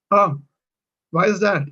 Oh, why is that?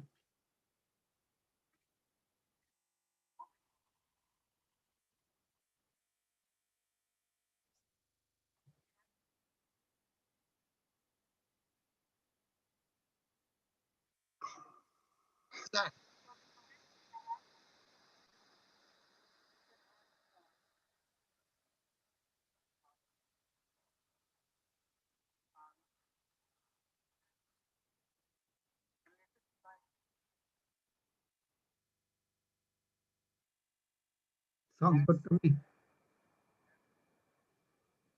Sounds good to me.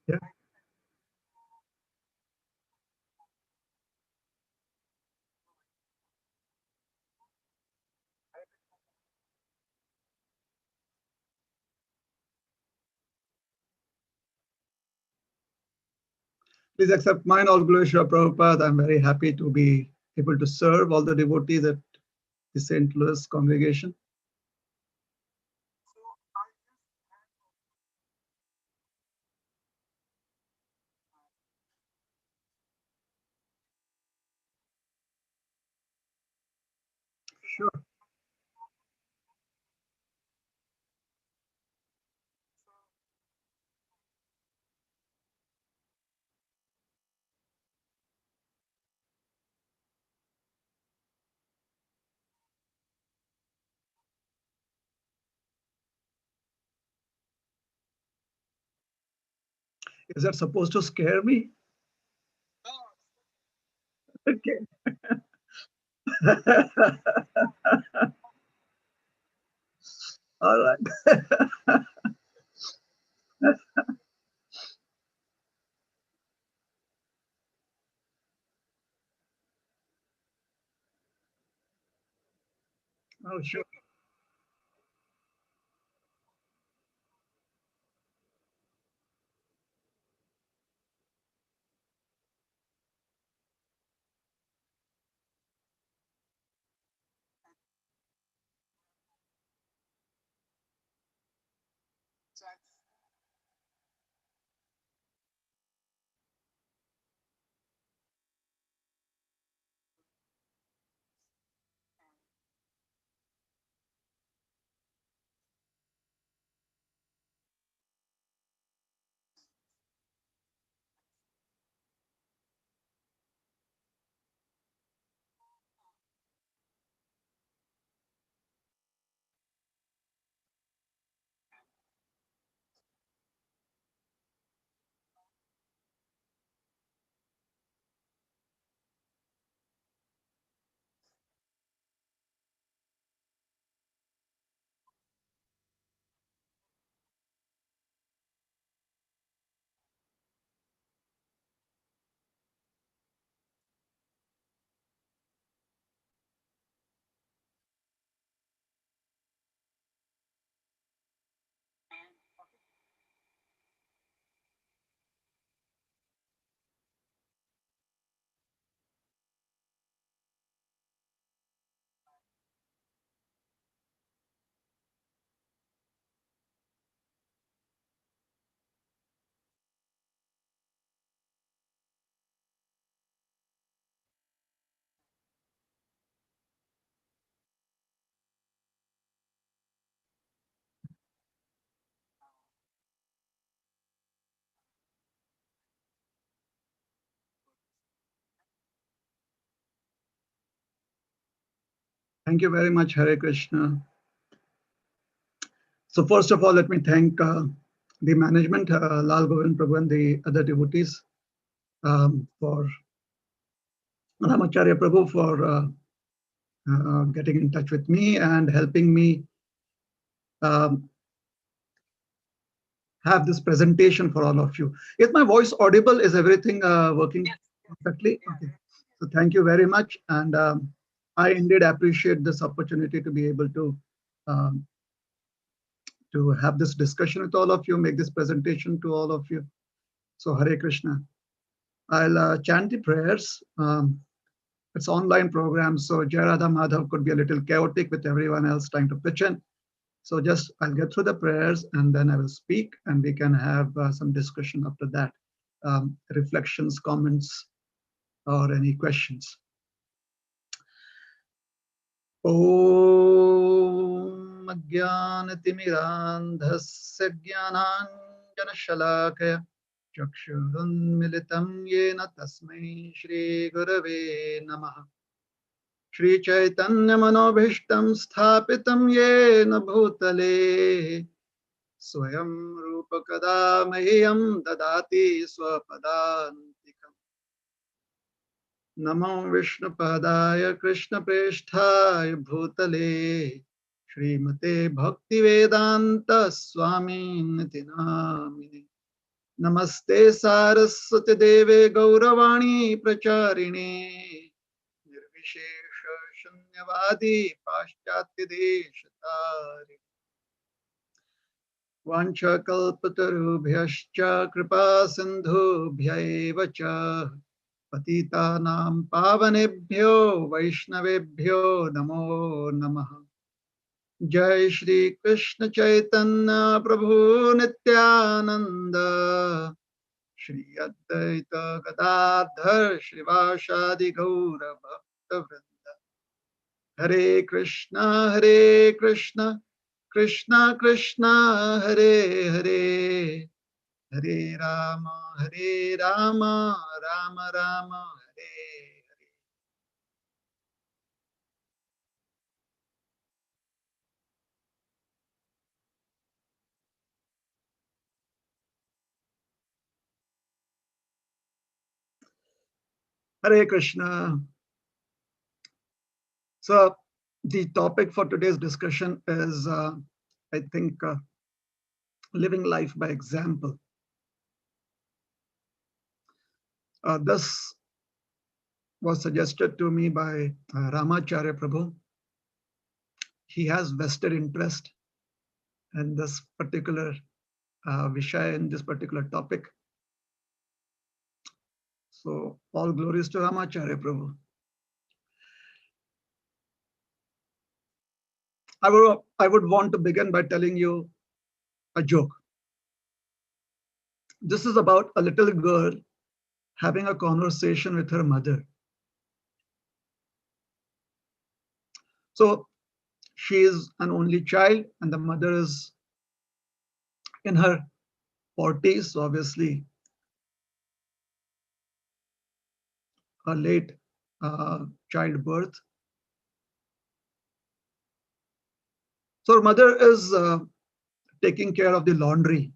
Yeah. Please accept mine, all glory to Prabhupada. I'm very happy to be able to serve all the devotees at the St. Louis congregation. Sure. Is that supposed to scare me? Okay. All right. Oh, sure. Thank you very much, Hare Krishna. So first of all, let me thank the management, Lal Govind Prabhu and the other devotees for Ramacharya Prabhu for getting in touch with me and helping me um, have this presentation for all of you. Is my voice audible? Is everything working perfectly? Okay. So thank you very much. And I indeed appreciate this opportunity to be able um, to have this discussion with all of you, make this presentation to all of you. So Hare Krishna. I'll chant the prayers. It's online program, so Jayarada Madhav could be a little chaotic with everyone else trying to pitch in. So just I'll get through the prayers and then I will speak and we can have some discussion after that. Reflections, comments, or any questions. Om Ajnanatimirandhasya Jnananjanashalakaya Chakshurunmilitam Yena Tasmai Shri Gurave Namaha. Shri Chaitanya Manobhishtam Sthapitam Yena Bhutale Swayam Rupa Kada Mahyam Dadati Swapadantikam. Namo Vishnu Padaya Krishna Preshthaya Bhutale Srimate Bhakti Vedanta Swami Niti Namine. Namaste Saraswati Deve Gauravani Pracharine Nirvishesha Shunyavadi Paschatya Deshatari Vancha Kalpatarubhyascha Kripa Sindhubhya cha Patitanam Pavanebhyo Vaishnavebhyo Namo Namaha. Jai Shri Krishna Chaitanya Prabhu Nityananda Shri Advaita Gadadhar Shivashadi Gaura Bhakta Vrinda. Hare Krishna Krishna Krishna Hare Hare Hare Rama Rama Rama Hare Hare Krishna. So the topic for today's discussion is, I think, living life by example. This was suggested to me by Ramacharya Prabhu. He has vested interest in this particular Vishaya, in this particular topic. So all glories to Ramacharya Prabhu. I would want to begin by telling you a joke. This is about a little girl having a conversation with her mother. So she is an only child and the mother is in her 40s, so obviously a late childbirth. So her mother is taking care of the laundry.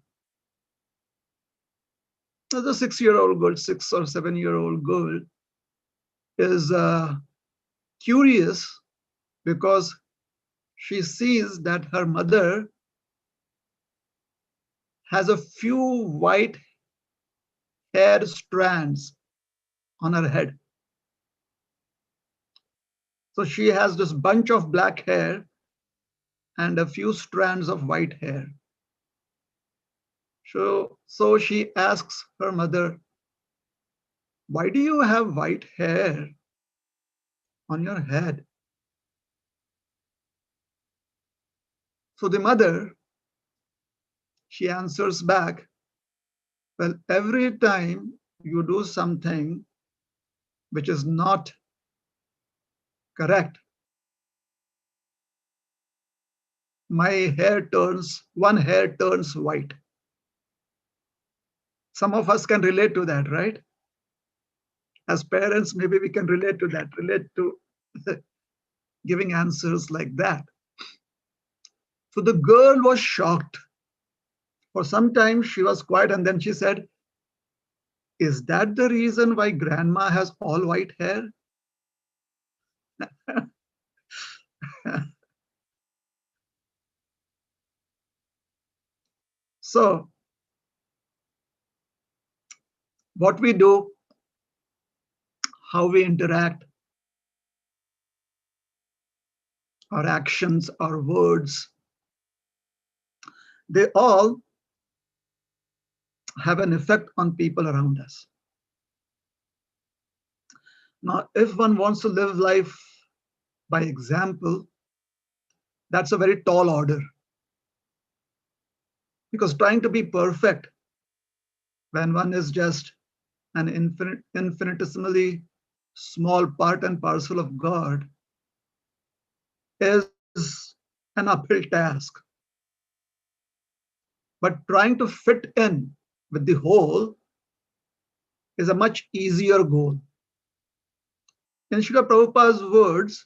So the 6-year-old girl, 6 or 7-year-old girl is curious because she sees that her mother has a few white hair strands on her head. So she has this bunch of black hair and a few strands of white hair. So she asks her mother, why do you have white hair on your head? So the mother, she answers back, well, every time you do something which is not correct, one hair turns white. Some of us can relate to that, right? As parents, maybe we can relate to giving answers like that. So the girl was shocked. For some time, she was quiet and then she said, is that the reason why grandma has all white hair? So what we do, how we interact, our actions, our words, they all have an effect on people around us. Now, if one wants to live life by example, that's a very tall order. Because trying to be perfect when one is just an infinitesimally small part and parcel of God, is an uphill task. But trying to fit in with the whole is a much easier goal. In Srila Prabhupada's words,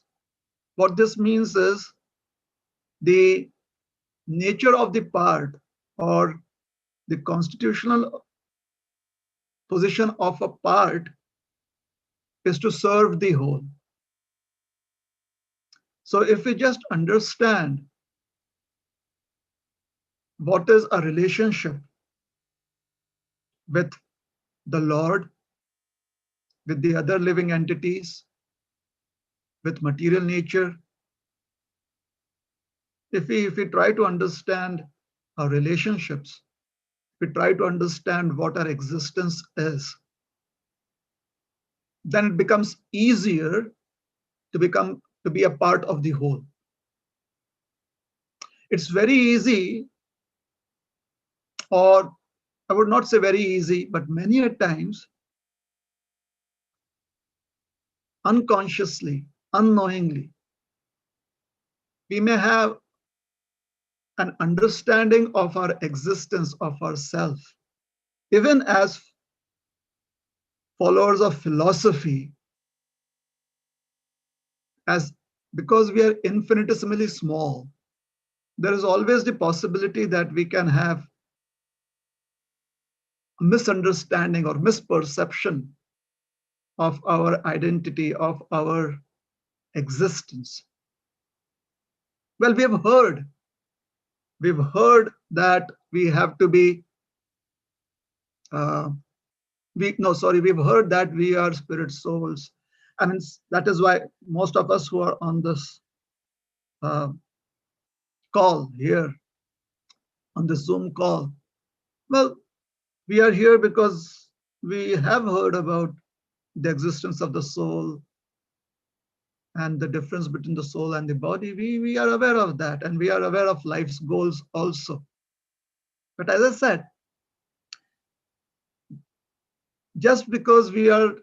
what this means is the nature of the part or the constitutional position of a part is to serve the whole. So if we just understand what is a relationship with the Lord, with the other living entities, with material nature, if we try to understand our relationships, we try to understand what our existence is, then it becomes easier to be a part of the whole. It's very easy, or I would not say very easy, but many a times unconsciously, unknowingly, we may have an understanding of our existence, of ourself. Even as followers of philosophy, as because we are infinitesimally small, there is always the possibility that we can have a misunderstanding or misperception of our identity, of our existence. Well, we've heard that we have to be, we've heard that we are spirit souls. I mean, that is why most of us who are on this call here, on the Zoom call, well, we are here because we have heard about the existence of the soul and the difference between the soul and the body. We are aware of that, and we are aware of life's goals also. But as I said, just because we are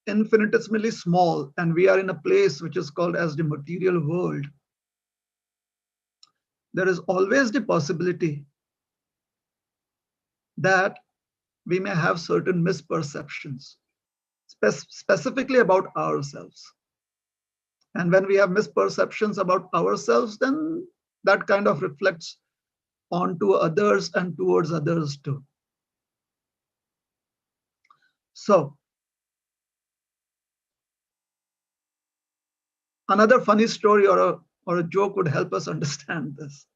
infinitesimally small and we are in a place which is called as the material world, there is always the possibility that we may have certain misperceptions, specifically about ourselves. And when we have misperceptions about ourselves, then that kind of reflects onto others and towards others too. So, another funny story or a joke would help us understand this.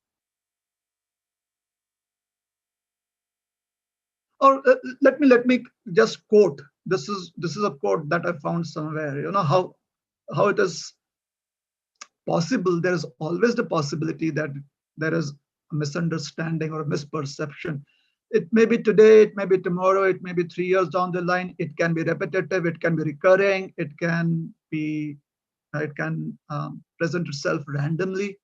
Or let me just quote. This is a quote that I found somewhere. You know how it is possible. There is always the possibility that there is a misunderstanding or a misperception. It may be today, it may be tomorrow, it may be 3 years down the line. It can be repetitive, it can be recurring, it can present itself randomly.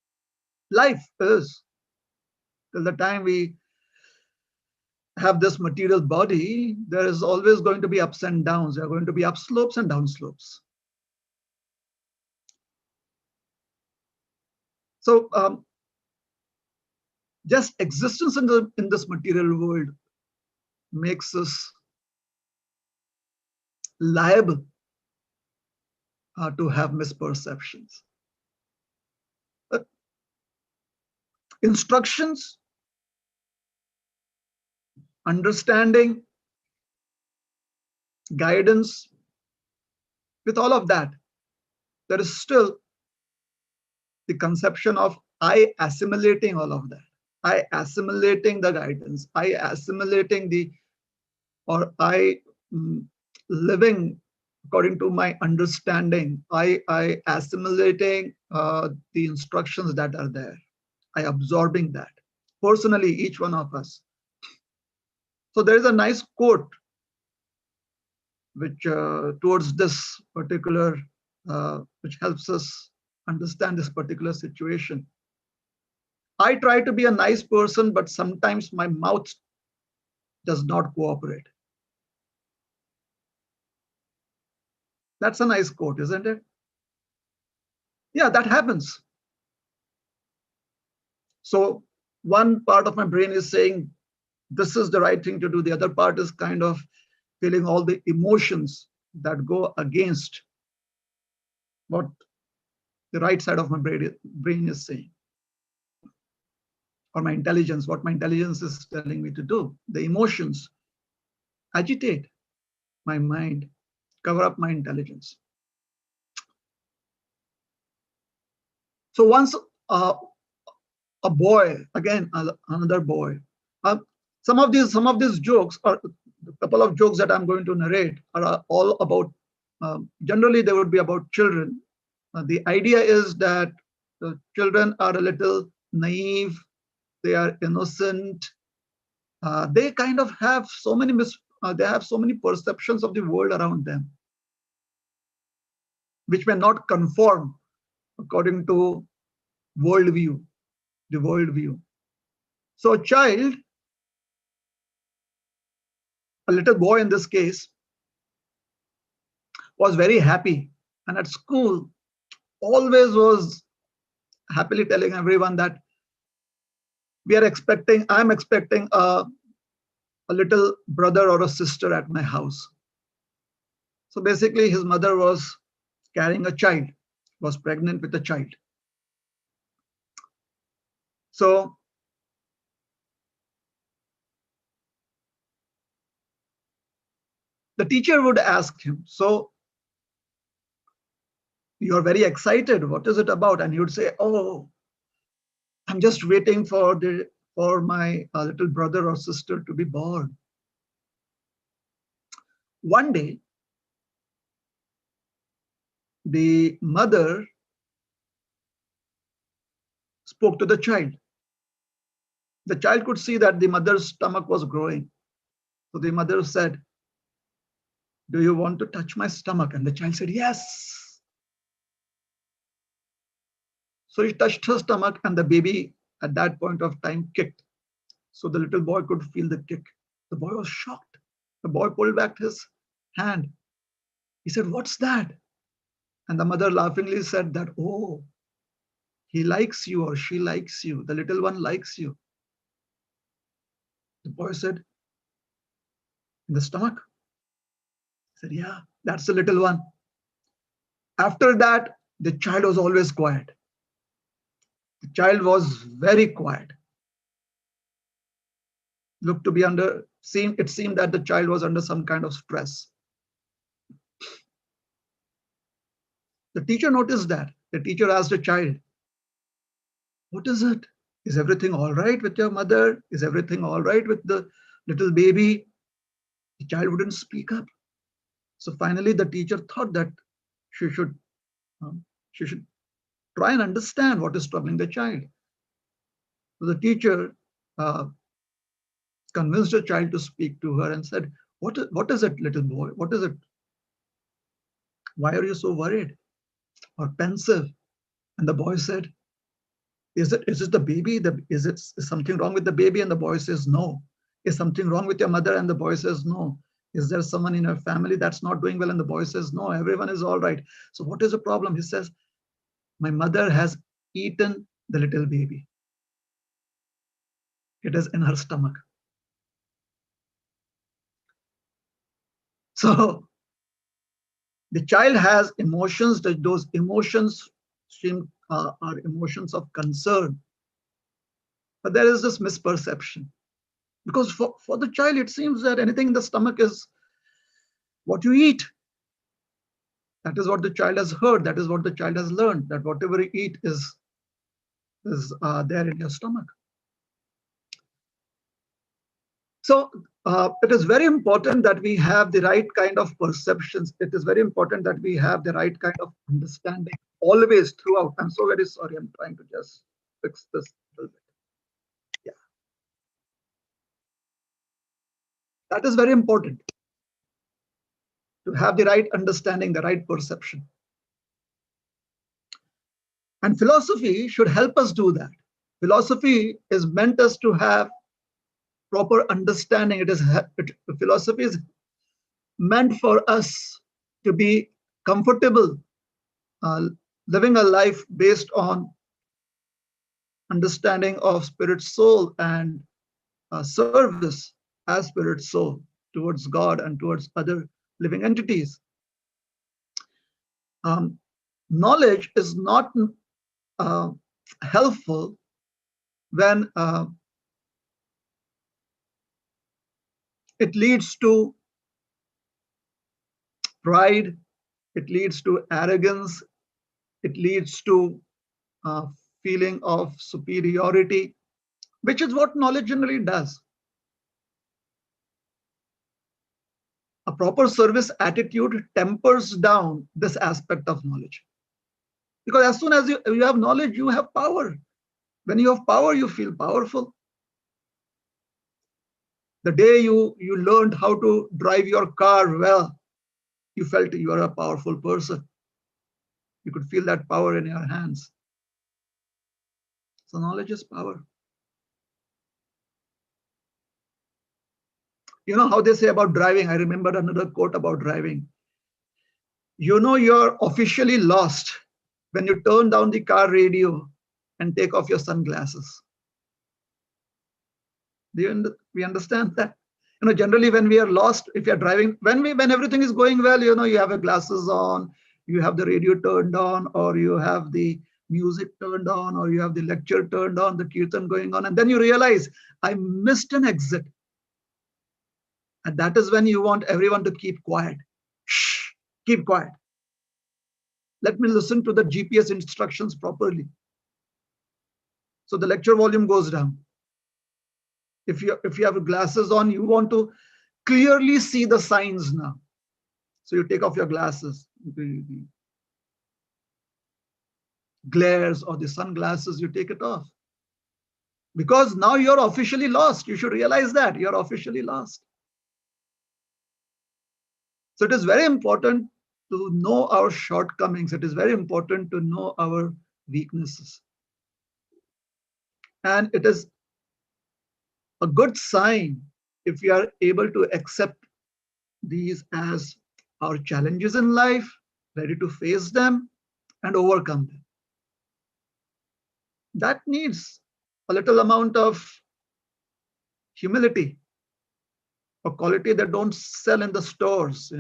Life is, till the time we have this material body, there is always going to be ups and downs. There are going to be upslopes and downslopes. So just existence in this material world makes us liable to have misperceptions. Instructions, understanding, guidance, with all of that, there is still the conception of I assimilating all of that. I assimilating the guidance. I assimilating I living according to my understanding. I assimilating the instructions that are there. I absorbing that. Personally, each one of us. So there is a nice quote which towards this particular, which helps us understand this particular situation. I try to be a nice person, but sometimes my mouth does not cooperate. That's a nice quote, isn't it? Yeah, that happens. So one part of my brain is saying, this is the right thing to do. The other part is kind of feeling all the emotions that go against what the right side of my brain is saying, or my intelligence, what my intelligence is telling me to do. The emotions agitate my mind, cover up my intelligence. So once a boy, again another boy, some of these jokes, or a couple of jokes that I'm going to narrate, are all about. Generally, they would be about children. The idea is that the children are a little naive, they are innocent, they kind of have so many they have so many perceptions of the world around them, which may not conform according to worldview, the worldview. So a child, a little boy in this case, was very happy, and at school always was happily telling everyone that I'm expecting a little brother or a sister at my house. So basically his mother was carrying a child, was pregnant with a child. So the teacher would ask him, so you're very excited, what is it about? And he would say, oh, I'm just waiting for my little brother or sister to be born. One day, the mother spoke to the child. The child could see that the mother's stomach was growing. So the mother said, do you want to touch my stomach? And the child said, yes. So he touched her stomach, and the baby at that point of time kicked. So the little boy could feel the kick. The boy was shocked. The boy pulled back his hand. He said, what's that? And the mother laughingly said that, oh, he likes you or she likes you. The little one likes you. The boy said, in the stomach? He said, yeah, that's the little one. After that, the child was always quiet. The child was very quiet. Looked to be it seemed that the child was under some kind of stress. The teacher noticed that. The teacher asked the child, what is it? Is everything all right with your mother? Is everything all right with the little baby? The child wouldn't speak up. So finally, the teacher thought that she should try and understand what is troubling the child. So the teacher convinced the child to speak to her and said, what is it, little boy? What is it? Why are you so worried or pensive? And the boy said, is it the baby? Is something wrong with the baby? And the boy says, no. Is something wrong with your mother? And the boy says, no. Is there someone in your family that's not doing well? And the boy says, no, everyone is all right. So what is the problem? He says, my mother has eaten the little baby. It is in her stomach. So the child has emotions, that those emotions are emotions of concern. But there is this misperception. Because for the child, it seems that anything in the stomach is what you eat. That is what the child has heard. That is what the child has learned, that whatever you eat is there in your stomach. So it is very important that we have the right kind of perceptions. It is very important that we have the right kind of understanding always throughout. I'm so very sorry. I'm trying to just fix this a little bit. Yeah. That is very important, to have the right understanding, the right perception. And philosophy should help us do that. Philosophy is meant us to have proper understanding. Philosophy is meant for us to be comfortable living a life based on understanding of spirit soul and service as spirit soul towards God and towards other living entities. Knowledge is not uh, helpful when it leads to pride, it leads to arrogance, it leads to feeling of superiority, which is what knowledge generally does. A proper service attitude tempers down this aspect of knowledge. Because as soon as you have knowledge, you have power. When you have power, you feel powerful. The day you learned how to drive your car well, you felt you are a powerful person. You could feel that power in your hands. So knowledge is power. You know how they say about driving? I remember another quote about driving. You know you're officially lost when you turn down the car radio and take off your sunglasses. We understand that? Generally when we are lost, if you're driving, when everything is going well, you have your glasses on, you have the radio turned on, or you have the music turned on, or you have the lecture turned on, the kirtan going on, and then you realize I missed an exit. And that is when you want everyone to keep quiet. Shh, keep quiet. Let me listen to the GPS instructions properly. So the lecture volume goes down. If you have glasses on, you want to clearly see the signs now. So you take off your glasses, the glares or the sunglasses, you take it off. Because now you're officially lost. You should realize that you're officially lost. So it is very important to know our shortcomings. It is very important to know our weaknesses. And it is a good sign if we are able to accept these as our challenges in life, ready to face them and overcome them. That needs a little amount of humility, a quality that don't sell in the stores.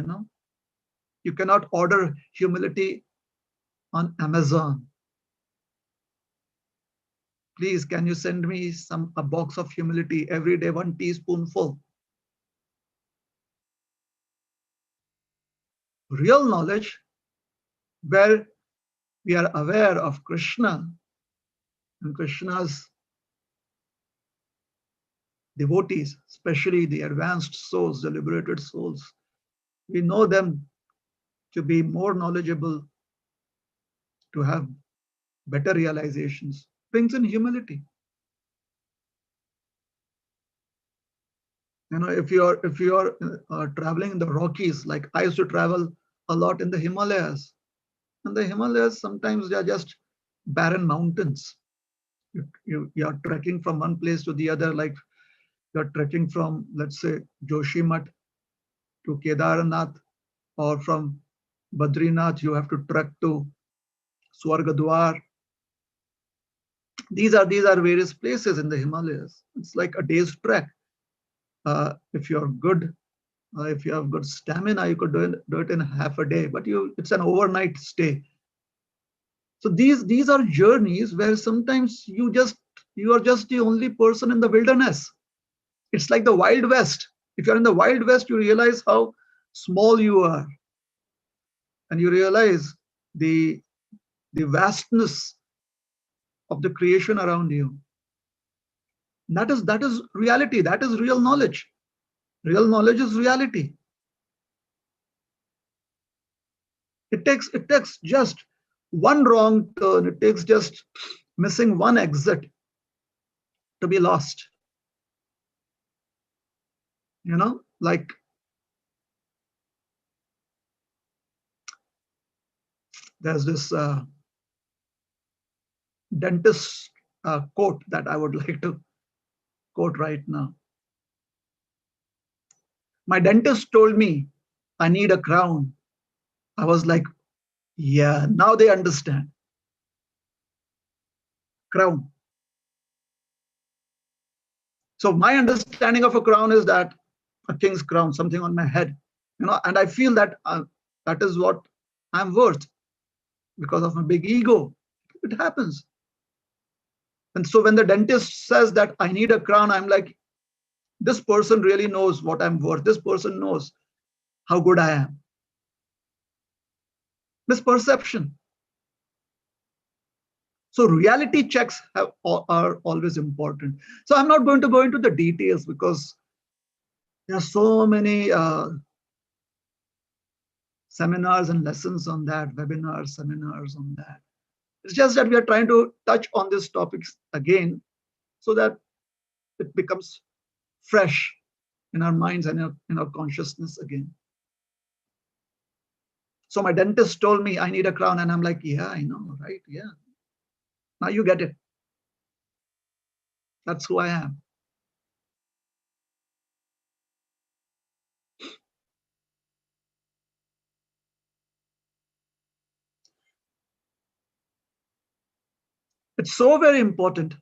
You cannot order humility on Amazon. Please, can you send me a box of humility every day, 1 teaspoonful? Real knowledge, where we are aware of Krishna and Krishna's devotees, especially the advanced souls, the liberated souls. We know them to be more knowledgeable, to have better realizations, brings in humility. If you're traveling in the Rockies, like I used to travel a lot in the Himalayas, and the Himalayas sometimes they are just barren mountains. You are trekking from one place to the other, like you're trekking from, let's say, Joshimath to Kedarnath, or from Badrinath you have to trek to Swargadwar. These are various places in the Himalayas. It's like a day's trek. If you're good, if you have good stamina, you could do it in half a day. But it's an overnight stay. So these are journeys where sometimes you are just the only person in the wilderness. It's like the Wild West. If you're in the Wild West, you realize how small you are, and you realize the vastness of the creation around you. That is reality. That is real knowledge. Real knowledge is reality. It takes just one wrong turn. It takes just missing one exit to be lost. Like there's this dentist quote that I would like to quote right now. My dentist told me I need a crown. I was like, yeah, now they understand. Crown. So my understanding of a crown is that a king's crown, something on my head, and I feel that that is what I'm worth because of my big ego. It happens. And so when the dentist says that I need a crown, I'm like, this person really knows what I'm worth. This person knows how good I am. Misperception. So reality checks are always important. So I'm not going to go into the details because there are so many seminars and lessons on that, webinars, seminars on that. It's just that we are trying to touch on these topics again so that it becomes fresh in our minds and in our consciousness again. So my dentist told me I need a crown, and I'm like, yeah, I know, right? Yeah. Now you get it. That's who I am. It's so very important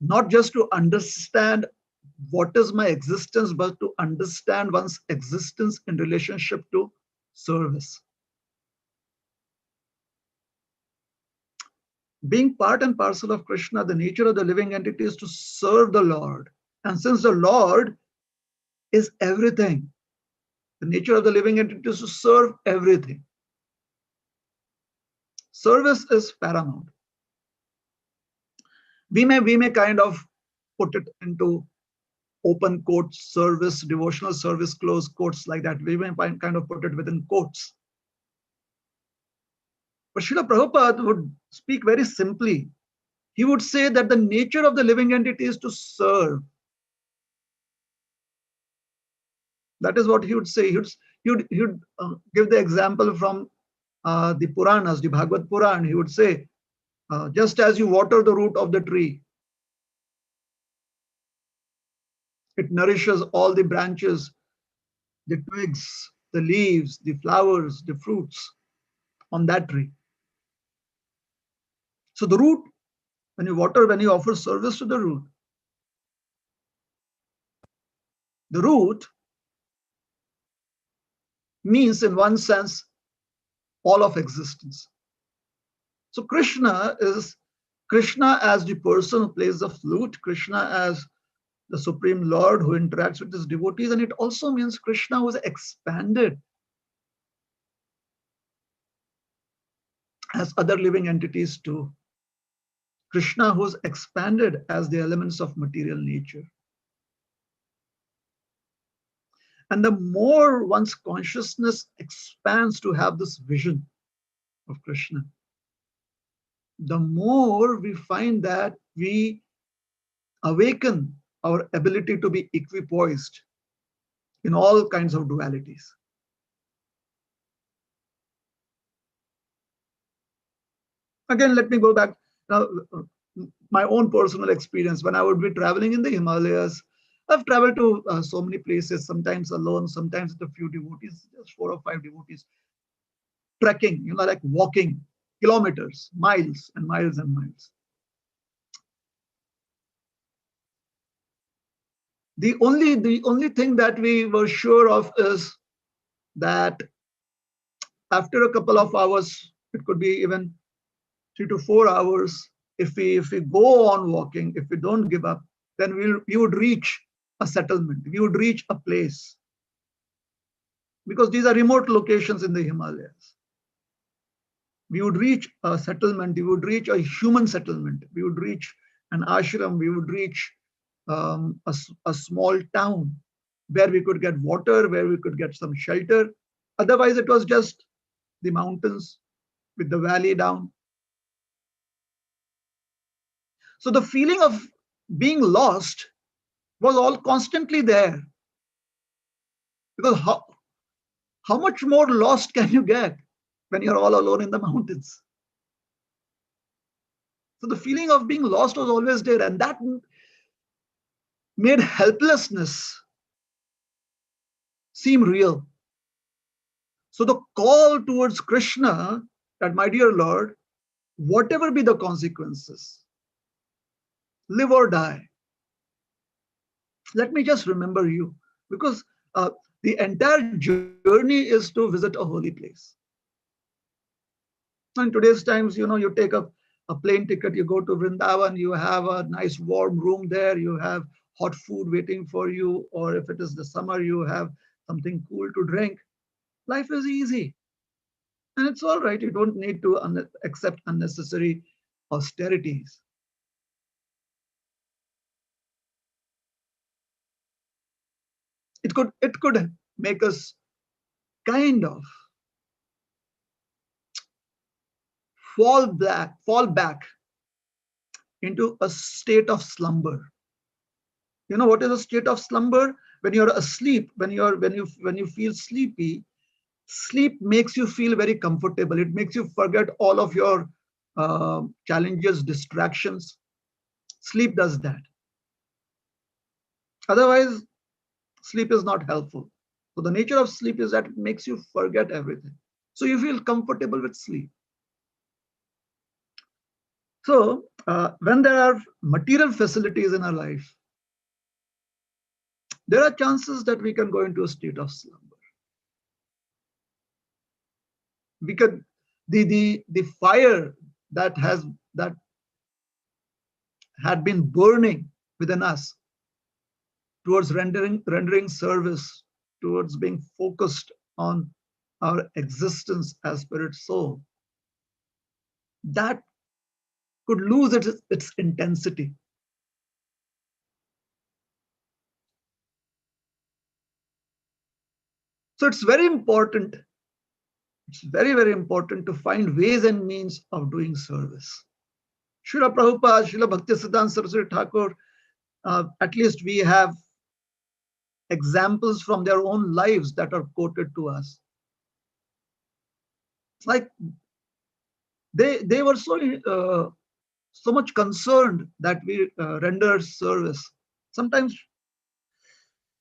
not just to understand what is my existence, but to understand one's existence in relationship to service. Being part and parcel of Krishna, the nature of the living entity is to serve the Lord. And since the Lord is everything, the nature of the living entity is to serve everything. Service is paramount. We may kind of put it into open quotes, service, devotional service, close quotes like that. We may kind of put it within quotes. But Srila Prabhupada would speak very simply. He would say that the nature of the living entity is to serve. That is what he would say. He would give the example from the Puranas, the Bhagavad Puran. He would say, just as you water the root of the tree, it nourishes all the branches, the twigs, the leaves, the flowers, the fruits on that tree. So the root, when you offer service to the root means in one sense all of existence. So Krishna as the person who plays the flute, Krishna as the Supreme Lord who interacts with his devotees, and it also means Krishna was expanded as other living entities too. Krishna who's expanded as the elements of material nature. And the more one's consciousness expands to have this vision of Krishna, the more we find that we awaken our ability to be equipoised in all kinds of dualities. Again, let me go back now. My own personal experience when I would be traveling in the Himalayas. I've traveled to so many places, sometimes alone, sometimes with a few devotees, just 4 or 5 devotees, trekking, like walking kilometers, miles and miles and miles. The only thing that we were sure of is that after a couple of hours, it could be even 3 to 4 hours, if we go on walking, if we don't give up, then we would reach a settlement, we would reach a place. Because these are remote locations in the Himalayas. We would reach a settlement, we would reach a human settlement, we would reach an ashram, we would reach a small town where we could get water, where we could get some shelter. Otherwise, it was just the mountains with the valley down. So the feeling of being lost was all constantly there. Because how much more lost can you get when you're all alone in the mountains? So the feeling of being lost was always there, and that made helplessness seem real. So the call towards Krishna, that my dear Lord, whatever be the consequences, live or die, Let me just remember you, because the entire journey is to visit a holy place. In today's times, you take a plane ticket, you go to Vrindavan, you have a nice warm room there, you have hot food waiting for you, or if it is the summer, you have something cool to drink. Life is easy, and it's all right. You don't need to accept unnecessary austerities. It could make us kind of fall back into a state of slumber. You know what is a state of slumber? When you're asleep, when you feel sleepy, sleep makes you feel very comfortable. It makes you forget all of your challenges, distractions. Sleep does that. Otherwise, sleep is not helpful. So the nature of sleep is that it makes you forget everything. So you feel comfortable with sleep. So when there are material facilities in our life, there are chances that we can go into a state of slumber. We could the fire that had been burning within us towards rendering service, towards being focused on our existence as spirit soul, that could lose its intensity. So it's very important. It's very, very important to find ways and means of doing service. Srila Prabhupada, Srila Bhaktisiddhanta Saraswati Thakur, at least we have examples from their own lives that are quoted to us. It's like they were so much concerned that we render service. Sometimes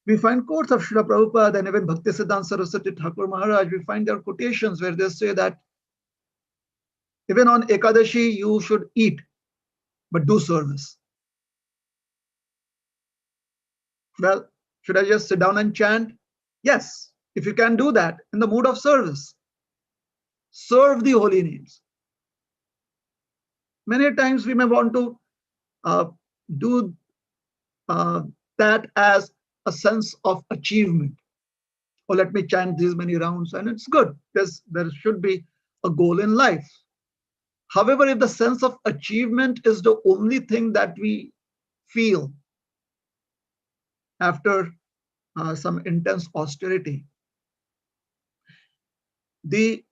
we find quotes of Srila Prabhupada and even Bhaktisiddhanta Saraswati Thakur Maharaj. We find their quotations where they say that even on Ekadashi you should eat, but do service. Well, should I just sit down and chant? Yes, if you can do that in the mood of service. Serve the holy names. Many times we may want to uh, do that as a sense of achievement. Or let me chant these many rounds, and it's good. There should be a goal in life. However, if the sense of achievement is the only thing that we feel after some intense austerity, the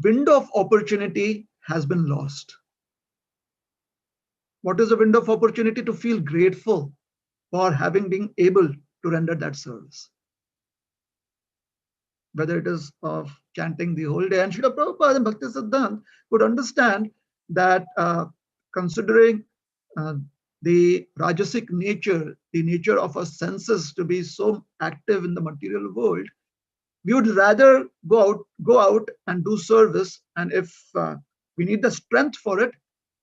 window of opportunity has been lost. What is the window of opportunity? To feel grateful for having been able to render that service. Whether it is of chanting the whole day. And Srila Prabhupada and Bhaktisiddhanta could understand that considering the rajasic nature, the nature of our senses to be so active in the material world, we would rather go out and do service. And if we need the strength for it,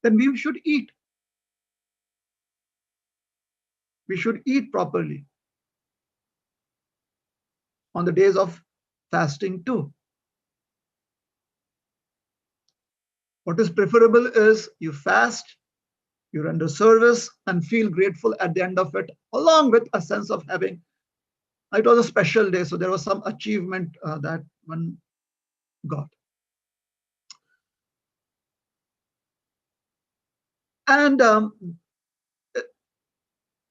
then we should eat. We should eat properly on the days of fasting too. What is preferable is you fast, you render service, and feel grateful at the end of it, along with a sense of having, it was a special day, so there was some achievement that one got. And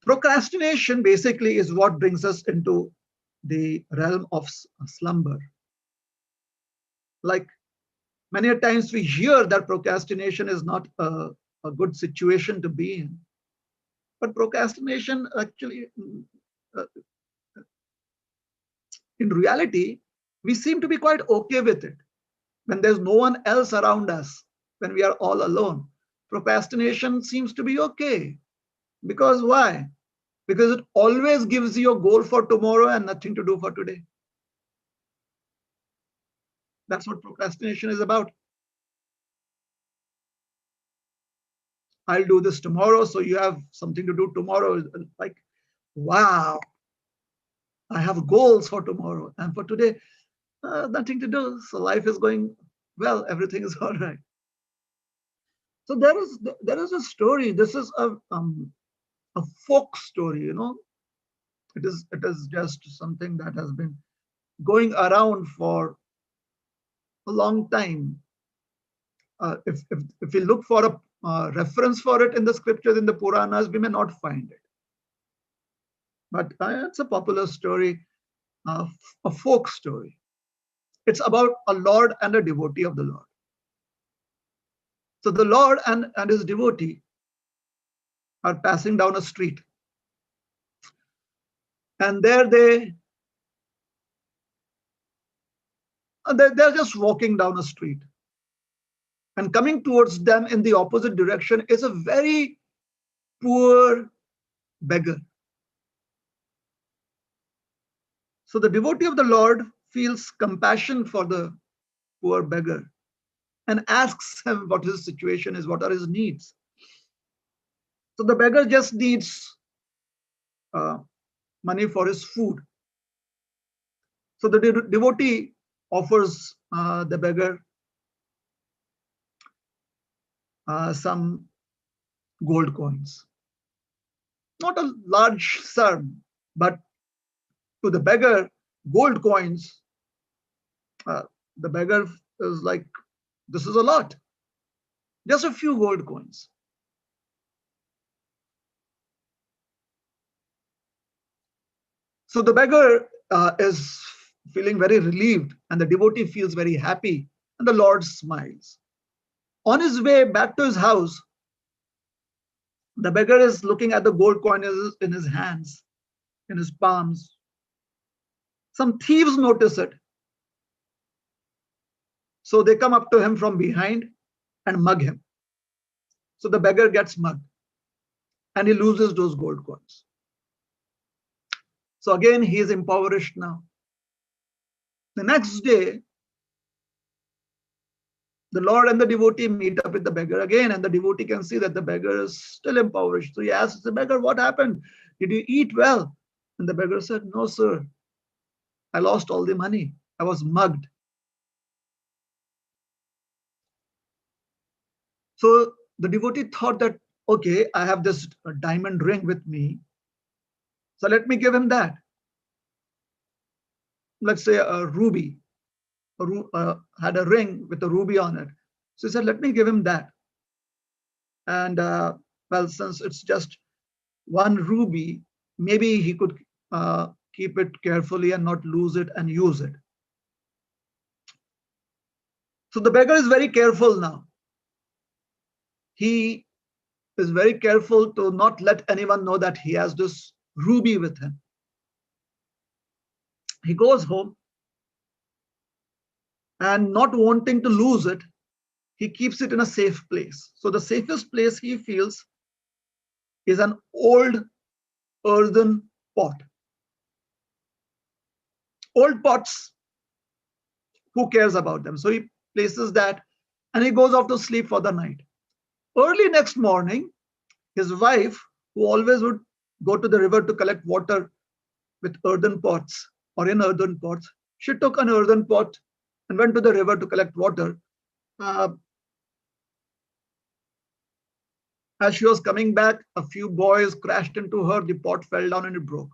procrastination basically is what brings us into the realm of slumber. Like many times we hear that procrastination is not a good situation to be in. But procrastination actually, uh, in reality, we seem to be quite okay with it. When there's no one else around us, when we are all alone, procrastination seems to be okay. Because why? Because it always gives you a goal for tomorrow and nothing to do for today. That's what procrastination is about. I'll do this tomorrow, so you have something to do tomorrow. Like, wow, I have goals for tomorrow, and for today, nothing to do. So life is going well. Everything is all right. So there is a story. This is a folk story. It is just something that has been going around for a long time. If we look for a reference for it in the scriptures, in the Puranas, we may not find it. But it's a popular story, a folk story. It's about a Lord and a devotee of the Lord. So the Lord and his devotee are passing down a street. And there they're just walking down a street. And coming towards them in the opposite direction is a very poor beggar. So the devotee of the Lord feels compassion for the poor beggar and asks him what his situation is, what are his needs. So the beggar just needs uh, money for his food. So the devotee offers the beggar some gold coins. Not a large sum, but to the beggar, gold coins, uh, the beggar is like, this is a lot. Just a few gold coins. So the beggar is feeling very relieved, and the devotee feels very happy, and the Lord smiles. On his way back to his house, the beggar is looking at the gold coin in his hands, in his palms. Some thieves notice it. So they come up to him from behind and mug him. So the beggar gets mugged and he loses those gold coins. So again, he is impoverished now. The next day, the Lord and the devotee meet up with the beggar again, and the devotee can see that the beggar is still impoverished. So he asks the beggar, what happened? Did you eat well? And the beggar said, no, sir. I lost all the money. I was mugged. So the devotee thought that, okay, I have this diamond ring with me. So let me give him that. Let's say a ruby, had a ring with a ruby on it. So he said, let me give him that. And well, since it's just one ruby, maybe he could keep it carefully and not lose it and use it. So the beggar is very careful now. He is very careful to not let anyone know that he has this ruby with him. He goes home and not wanting to lose it, he keeps it in a safe place. So the safest place he feels is an old earthen pot. Old pots, who cares about them? So he places that and he goes off to sleep for the night. Early next morning, his wife, who always would go to the river to collect water with earthen pots or in earthen pots, she took an earthen pot and went to the river to collect water. As she was coming back, a few boys crashed into her. The pot fell down and it broke.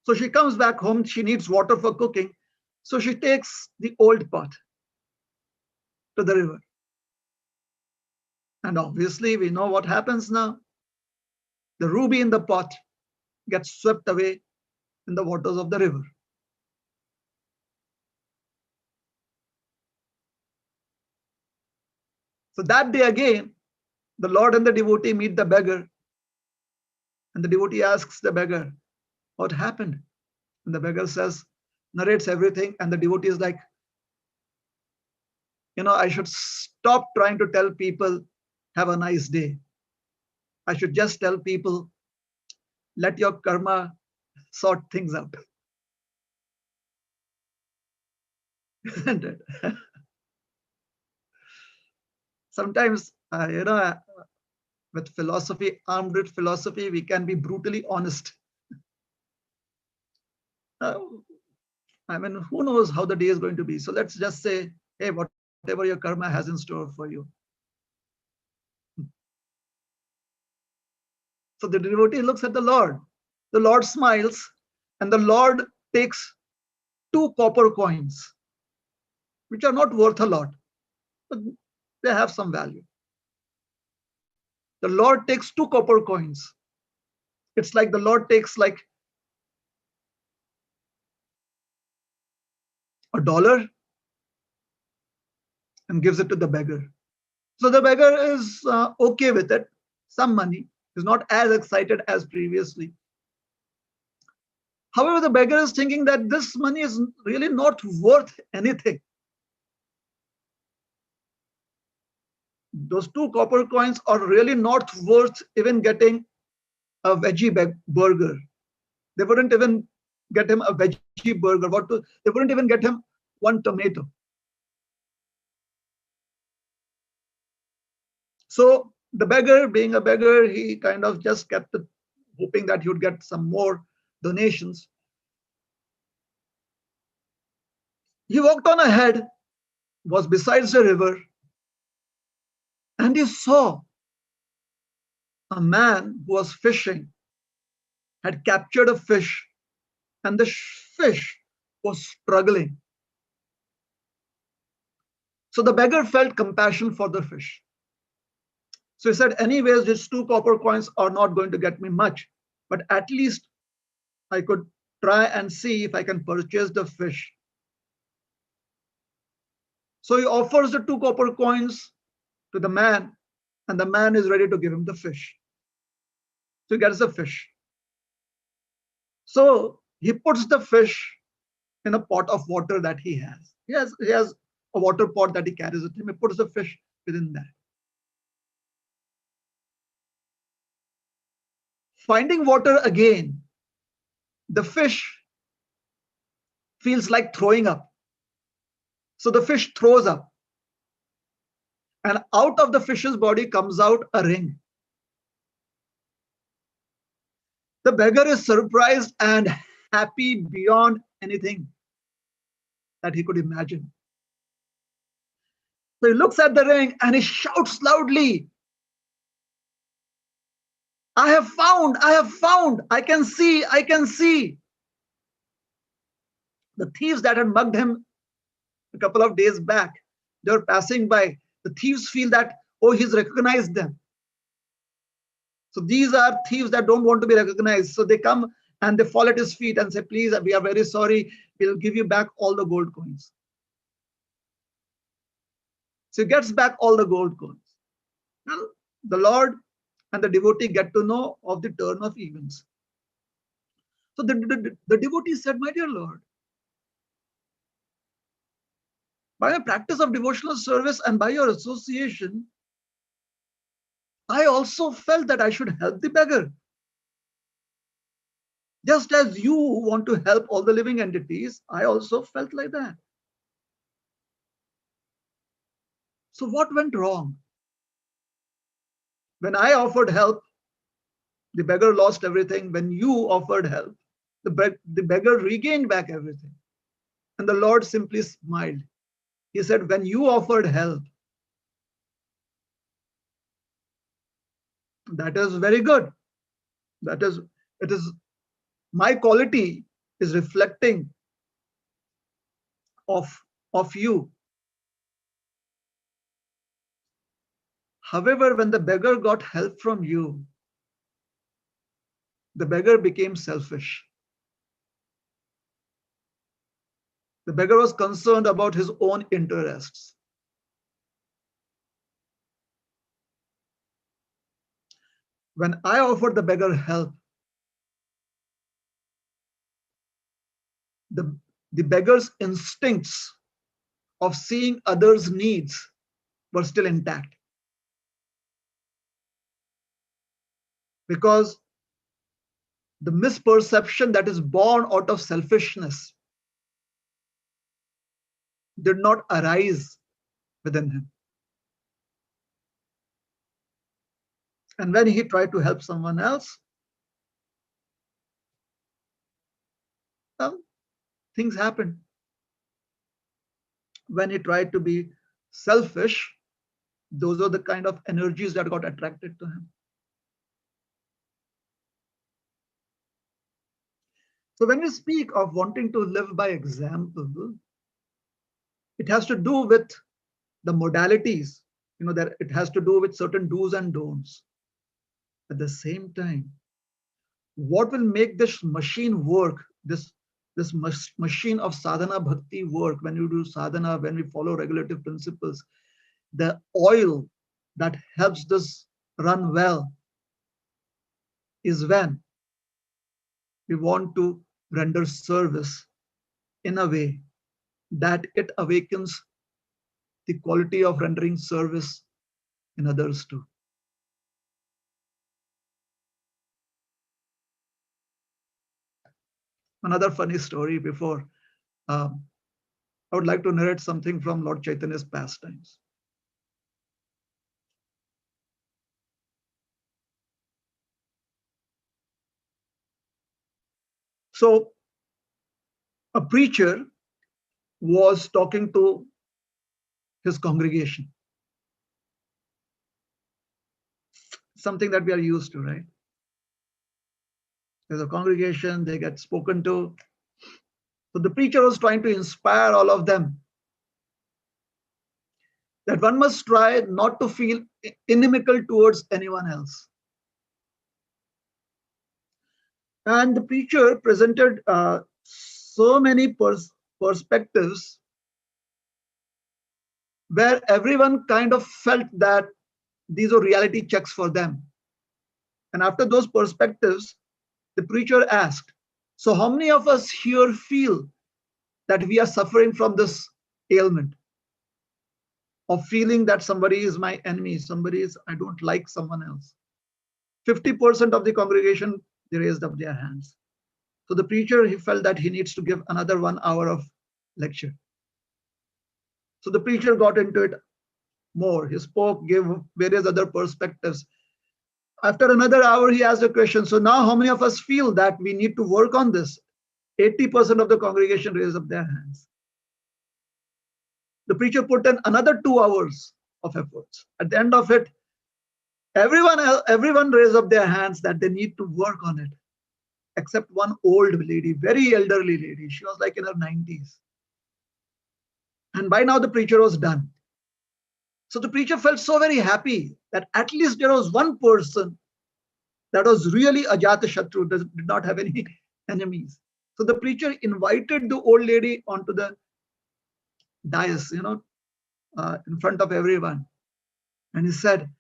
So she comes back home. She needs water for cooking. So she takes the old pot to the river. And obviously, we know what happens now. The ruby in the pot gets swept away in the waters of the river. So that day again, the Lord and the devotee meet the beggar. And the devotee asks the beggar, what happened? And the beggar narrates everything. And the devotee is like, I should stop trying to tell people, have a nice day. I should just tell people, let your karma sort things out. Isn't it? Sometimes, with philosophy, armed with philosophy, we can be brutally honest. Uh, I mean, who knows how the day is going to be? So let's just say, hey, whatever your karma has in store for you. So the devotee looks at the Lord. The Lord smiles, and the Lord takes two copper coins, which are not worth a lot, but they have some value. The Lord takes two copper coins. It's like the Lord takes like $1 and gives it to the beggar. So the beggar is okay with it, some money. He's not as excited as previously. However, the beggar is thinking that this money is really not worth anything. Those two copper coins are really not worth even getting a veggie burger. They wouldn't even get him a veggie burger. They wouldn't even get him one tomato. So the beggar, being a beggar, he kind of just kept hoping that he would get some more donations. He walked on ahead, was besides the river, and he saw a man who was fishing, had captured a fish, and the fish was struggling. So the beggar felt compassion for the fish. So he said, anyways, these two copper coins are not going to get me much, but at least I could try and see if I can purchase the fish. So he offers the two copper coins to the man, and the man is ready to give him the fish. So he gets the fish. So he puts the fish in a pot of water that he has. He has a water pot that he carries with him. He puts the fish within that. Finding water again, the fish feels like throwing up. So the fish throws up. And out of the fish's body comes out a ring. The beggar is surprised and happy beyond anything that he could imagine. So he looks at the ring and he shouts loudly, I have found, I can see, I can see. The thieves that had mugged him a couple of days back, they were passing by. The thieves feel that, oh, he's recognized them. So these are thieves that don't want to be recognized. So they come and they fall at his feet and say, please, we are very sorry. We'll give you back all the gold coins. So he gets back all the gold coins. And the Lord and the devotee get to know of the turn of events. So the devotee said, my dear Lord, by a practice of devotional service and by your association, I also felt that I should help the beggar. Just as you want to help all the living entities, I also felt like that. So what went wrong? When I offered help, the beggar lost everything. When you offered help, the beggar regained back everything. And the Lord simply smiled. He said, when you offered help, that is very good. It is my quality is reflecting of you. However, when the beggar got help from you, the beggar became selfish. The beggar was concerned about his own interests. When I offered the beggar help, the beggar's instincts of seeing others' needs were still intact. Because the misperception that is born out of selfishness did not arise within him. And when he tried to help someone else, things happened. When he tried to be selfish, those are the kind of energies that got attracted to him. So when we speak of wanting to live by example, it has to do with the modalities, that it has to do with certain do's and don'ts. At the same time, what will make this machine work, this machine of sadhana bhakti work, when you do sadhana, when we follow regulative principles, the oil that helps this run well is when we want to render service in a way that it awakens the quality of rendering service in others too. Another funny story before, um, I would like to narrate something from Lord Chaitanya's pastimes. So a preacher was talking to his congregation, something that we are used to, right? There's a congregation, they get spoken to. So the preacher was trying to inspire all of them that one must try not to feel inimical towards anyone else. And the preacher presented so many perspectives where everyone kind of felt that these are reality checks for them. And after those perspectives, the preacher asked, so how many of us here feel that we are suffering from this ailment of feeling that somebody is my enemy, I don't like someone else? 50% of the congregation, they raised up their hands. So the preacher, he felt that he needs to give another 1 hour of lecture. So the preacher got into it more. He spoke, gave various other perspectives. After another hour, he asked a question. So now how many of us feel that we need to work on this? 80% of the congregation raised up their hands. The preacher put in another 2 hours of efforts. At the end of it, everyone raised up their hands that they need to work on it, except one old lady, very elderly lady. She was like in her 90s. And by now the preacher was done. So the preacher felt so very happy that at least there was one person that was really Ajata Shatru, did not have any enemies. So the preacher invited the old lady onto the dais, in front of everyone. And he said,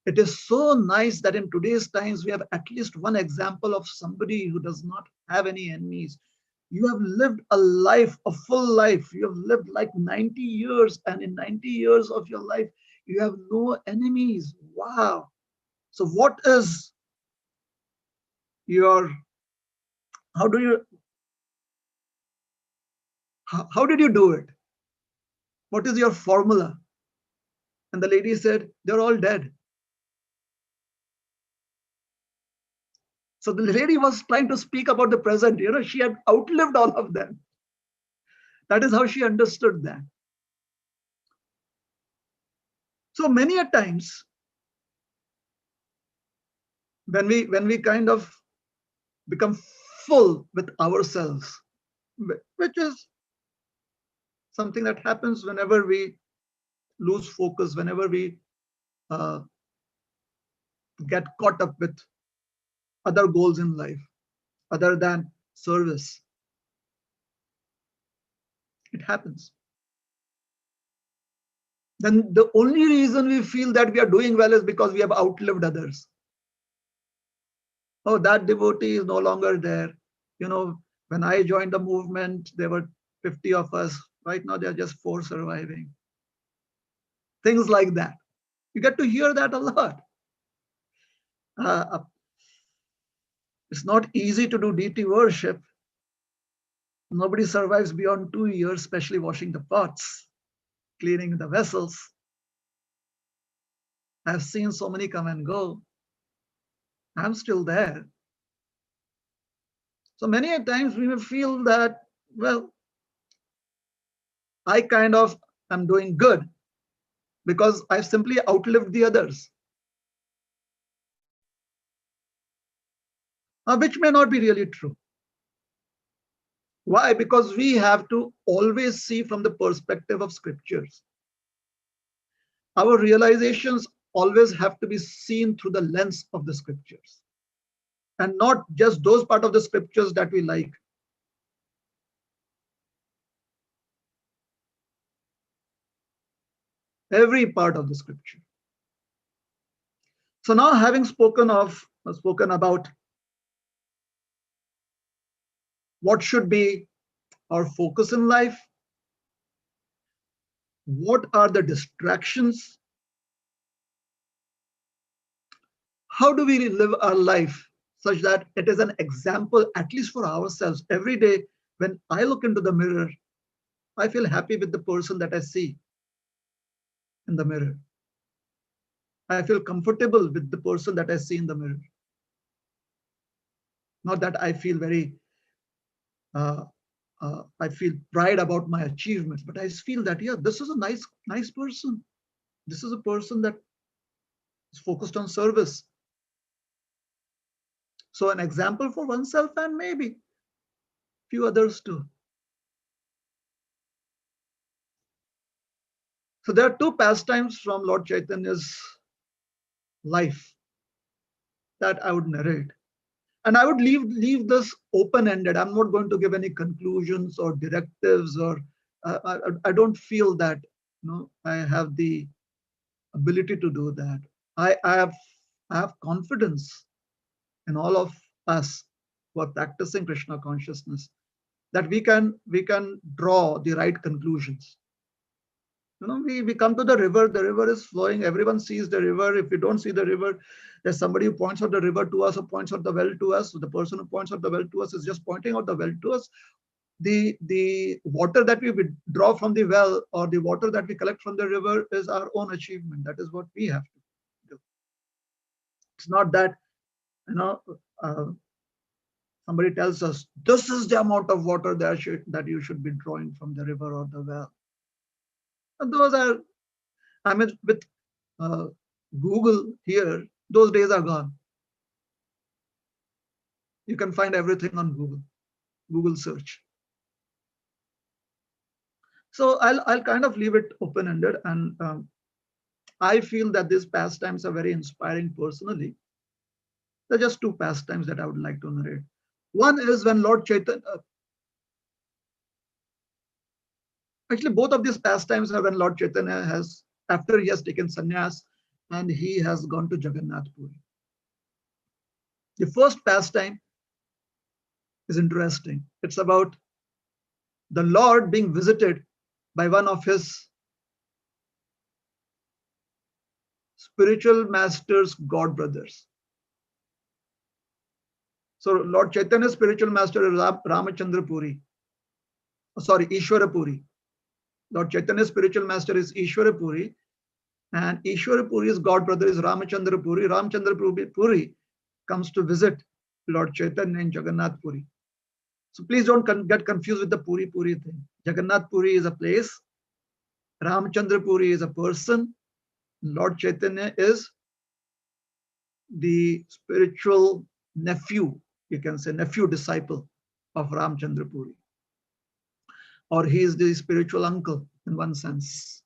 it is so nice that in today's times we have at least one example of somebody who does not have any enemies. You have lived a life, a full life. You have lived like 90 years, and in 90 years of your life, you have no enemies. Wow. So what is your, how did you do it? What is your formula? And the lady said, they're all dead. So the lady was trying to speak about the present. She had outlived all of them. That is how she understood that. So many a times, when we kind of become full with ourselves, which is something that happens whenever we lose focus, whenever we get caught up with other goals in life other than service. It happens. Then the only reason we feel that we are doing well is because we have outlived others. Oh, that devotee is no longer there. When I joined the movement, there were 50 of us. Right now, there are just 4 surviving. Things like that. You get to hear that a lot. It's not easy to do deity worship. Nobody survives beyond 2 years, especially washing the pots, cleaning the vessels. I've seen so many come and go. I'm still there. So many a times we may feel that, well, I kind of am doing good because I've simply outlived the others, which may not be really true. Why? Because we have to always see from the perspective of scriptures. Our realizations always have to be seen through the lens of the scriptures, and not just those part of the scriptures that we like. Every part of the scripture. So now, having spoken about what should be our focus in life, what are the distractions, how do we live our life such that it is an example, at least for ourselves. Every day when I look into the mirror, I feel happy with the person that I see in the mirror. I feel comfortable with the person that I see in the mirror. Not that I feel I feel pride about my achievements, but I feel that, yeah, this is a nice person. This is a person that is focused on service. So an example for oneself and maybe few others too. So there are two pastimes from Lord Chaitanya's life that I would narrate. And I would leave this open-ended. I'm not going to give any conclusions or directives, or I don't feel that I have the ability to do that. I have confidence in all of us who are practicing Krishna consciousness that we can draw the right conclusions. We come to the river is flowing, everyone sees the river. If we don't see the river, there's somebody who points out the river to us or points out the well to us. So the person who points out the well to us is just pointing out the well to us. The water that we withdraw from the well or the water that we collect from the river is our own achievement. That is what we have to do. It's not that uh, somebody tells us this is the amount of water that you should be drawing from the river or the well. And those are, I mean, with Google here, those days are gone. You can find everything on Google search. So I'll kind of leave it open-ended, and I feel that these pastimes are very inspiring personally. There are just two pastimes that I would like to narrate. One is when Lord Chaitanya, actually both of these pastimes are when Lord Chaitanya after he has taken sannyas and he has gone to Jagannath Puri. The first pastime is interesting. It's about the Lord being visited by one of his spiritual master's god brothers. So Lord Chaitanya's spiritual master is Ramachandra Puri. Sorry, Ishwara Puri. Lord Chaitanya's spiritual master is Ishwara Puri, and Ishwara Puri's god brother is Ramachandra Puri. Ramachandra Puri comes to visit Lord Chaitanya in Jagannath Puri. So please don't get confused with the Puri thing. Jagannath Puri is a place. Ramachandra Puri is a person. Lord Chaitanya is the spiritual nephew, you can say nephew disciple of Ramachandra Puri. Or he is the spiritual uncle in one sense.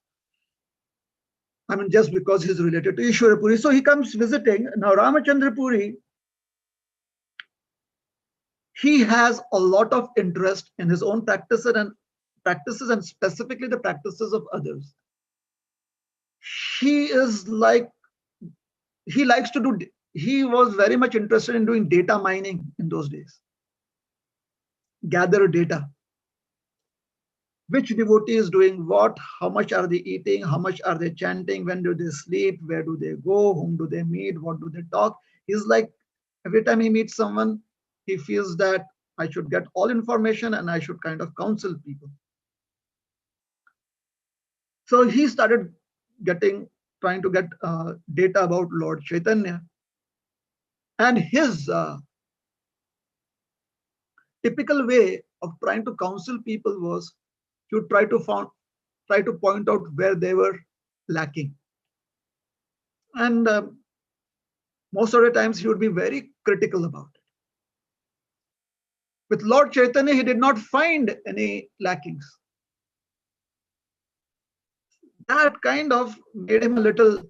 I mean, just because he's related to Ishwara Puri. So he comes visiting. Now Ramachandra Puri, he has a lot of interest in his own practices and specifically the practices of others. He was very much interested in doing data mining in those days. Gather data. Which devotee is doing what, how much are they eating, how much are they chanting, when do they sleep, where do they go, whom do they meet, what do they talk. He's like, every time he meets someone, he feels that I should get all information and I should kind of counsel people. So he started trying to get data about Lord Chaitanya. And his typical way of trying to counsel people was to try to try to point out where they were lacking. And most of the times he would be very critical about it. With Lord Chaitanya, he did not find any lackings. That kind of made him a little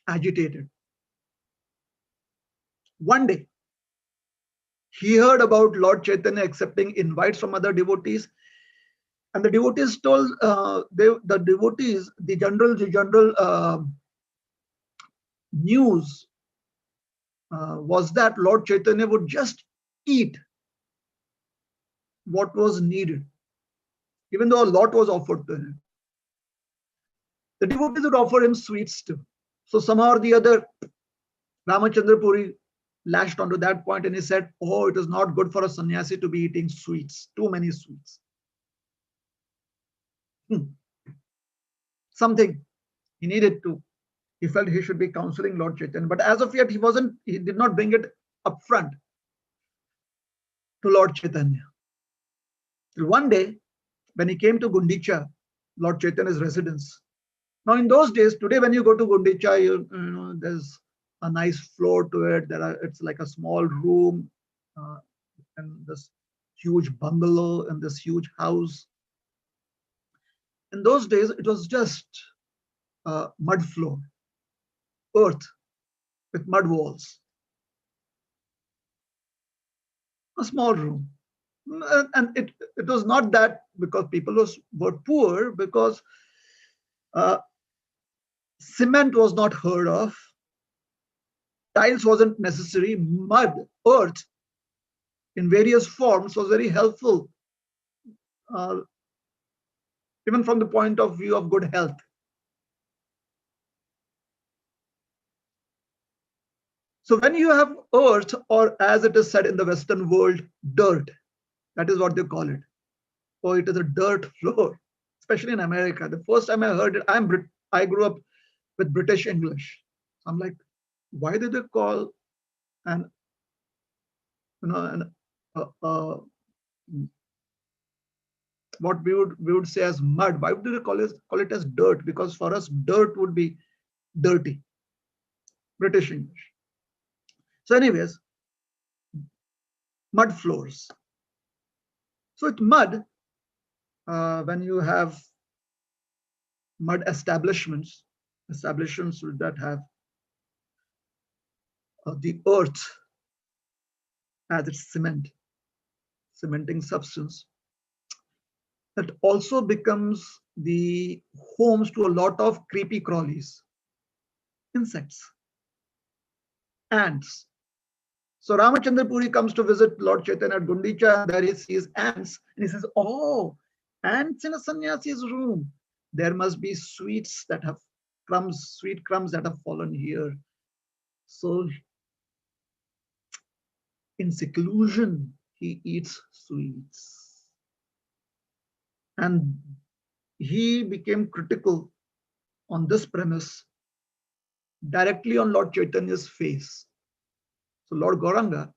agitated. One day, he heard about Lord Chaitanya accepting invites from other devotees, and the devotees told the general news was that Lord Chaitanya would just eat what was needed, even though a lot was offered to him. The devotees would offer him sweets too. So somehow or the other, Ramachandra Puri lashed onto that point and he said, "Oh, it is not good for a sannyasi to be eating sweets, too many sweets." Something he needed to. He felt he should be counseling Lord Chaitanya, but as of yet, he did not bring it up front to Lord Chaitanya. Till one day, when he came to Gundicha, Lord Chaitanya's residence. Now, in those days, today, when you go to Gundicha, there's a nice floor to it. It's like a small room and this huge bungalow and this huge house. In those days, it was just mud floor, earth with mud walls, a small room. And it was not that because people were poor, because cement was not heard of, tiles wasn't necessary, mud, earth in various forms was very helpful, even from the point of view of good health. So when you have earth, or as it is said in the Western world, dirt, that is what they call it. Oh, it is a dirt floor, especially in America. The first time I heard it, I grew up with British English. I'm like, why did they call an what we would say as mud? Why would they call it as dirt? Because for us, dirt would be dirty. British English. So, anyways, mud floors. So with mud, when you have mud establishments that have the earth as its cementing substance, that also becomes the homes to a lot of creepy crawlies, insects, ants. So Ramachandra Puri comes to visit Lord Chaitanya at Gundicha, and there he sees ants, and he says, "Oh, ants in a sannyasi's room. There must be sweet crumbs that have fallen here." So in seclusion, he eats sweets. And he became critical on this premise directly on Lord Chaitanya's face. So Lord Gauranga,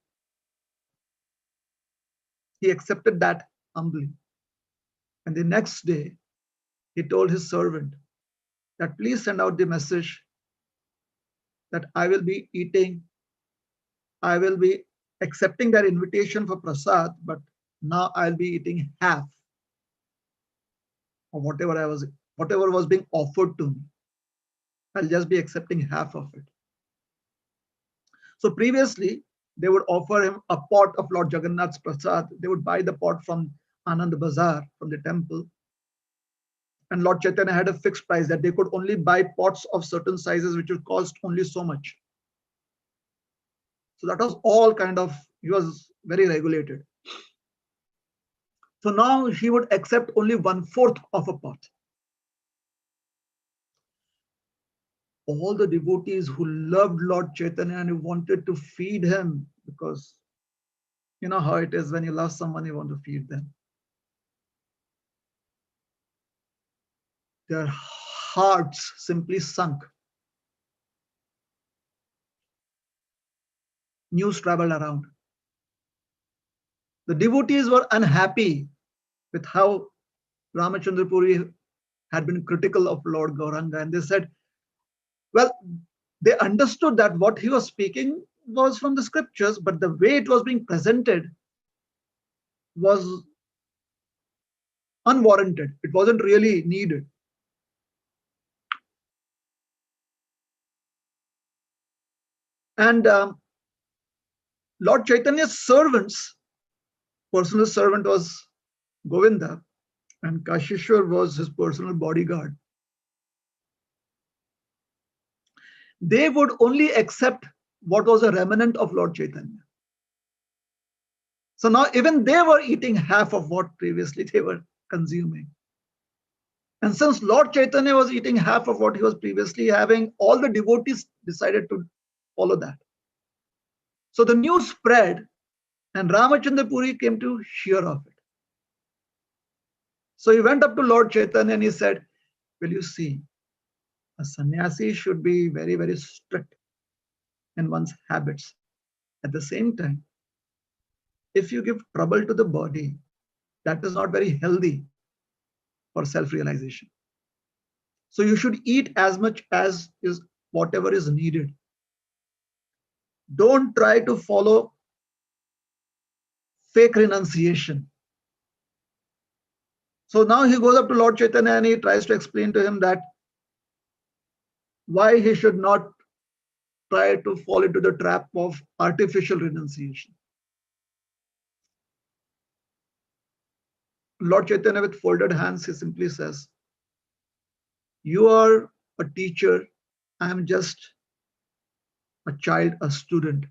he accepted that humbly. And the next day, he told his servant that please send out the message that I will be accepting their invitation for prasad, but now I'll be eating half of whatever was being offered to me. I'll just be accepting half of it. So previously, they would offer him a pot of Lord Jagannath's prasad. They would buy the pot from Anand Bazaar, from the temple. And Lord Chaitanya had a fixed price that they could only buy pots of certain sizes, which would cost only so much. So that was all he was very regulated. So now he would accept only 1/4 of a pot. All the devotees who loved Lord Chaitanya and who wanted to feed him, because you know how it is when you love someone, you want to feed them. Their hearts simply sunk. News traveled around. The devotees were unhappy with how Ramachandra Puri had been critical of Lord Gauranga, and they said, well, they understood that what he was speaking was from the scriptures, but the way it was being presented was unwarranted. It wasn't really needed. And Lord Chaitanya's servants, personal servant was Govinda, and Kashishwar was his personal bodyguard. They would only accept what was a remnant of Lord Chaitanya. So now even they were eating half of what previously they were consuming. And since Lord Chaitanya was eating half of what he was previously having, all the devotees decided to follow that. So the news spread, and Ramachandra Puri came to hear of it. So he went up to Lord Chaitanya and he said, will you see, a sannyasi should be very, very strict in one's habits. At the same time, if you give trouble to the body, that is not very healthy for self-realization. So you should eat as much as is whatever is needed. Don't try to follow fake renunciation. So now he goes up to Lord Chaitanya and he tries to explain to him that why he should not try to fall into the trap of artificial renunciation. Lord Chaitanya, with folded hands, he simply says, you are a teacher, I am just a child, a student,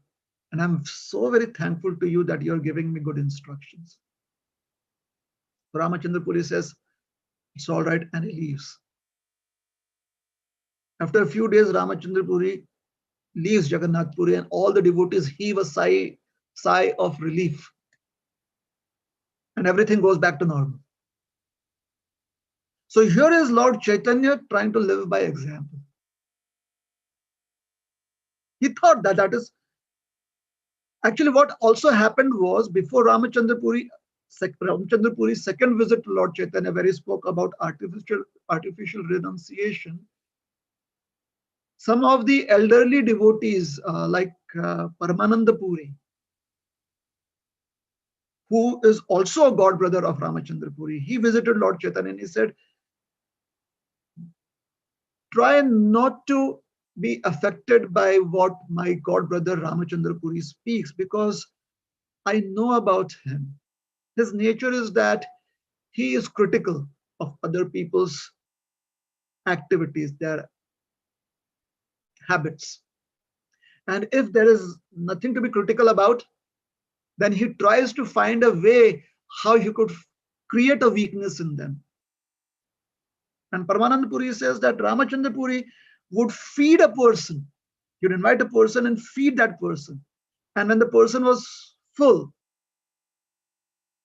and I'm so very thankful to you that you're giving me good instructions. Ramachandra Puri says, it's all right, and he leaves. After a few days, Ramachandra Puri leaves Jagannath Puri, and all the devotees heave a sigh of relief, and everything goes back to normal. So here is Lord Chaitanya trying to live by example. He thought that that is actually what also happened was before Ramachandra Puri's second visit to Lord Chaitanya, where he spoke about artificial renunciation. Some of the elderly devotees, like Paramananda Puri, who is also a god brother of Ramachandra Puri, he visited Lord Chaitanya and he said, try not to be affected by what my god brother Ramachandra Puri speaks, because I know about him. His nature is that he is critical of other people's activities, their habits. And if there is nothing to be critical about, then he tries to find a way how he could create a weakness in them. And Paramananda Puri says that Ramachandra Puri would feed a person. You'd invite a person and feed that person. And when the person was full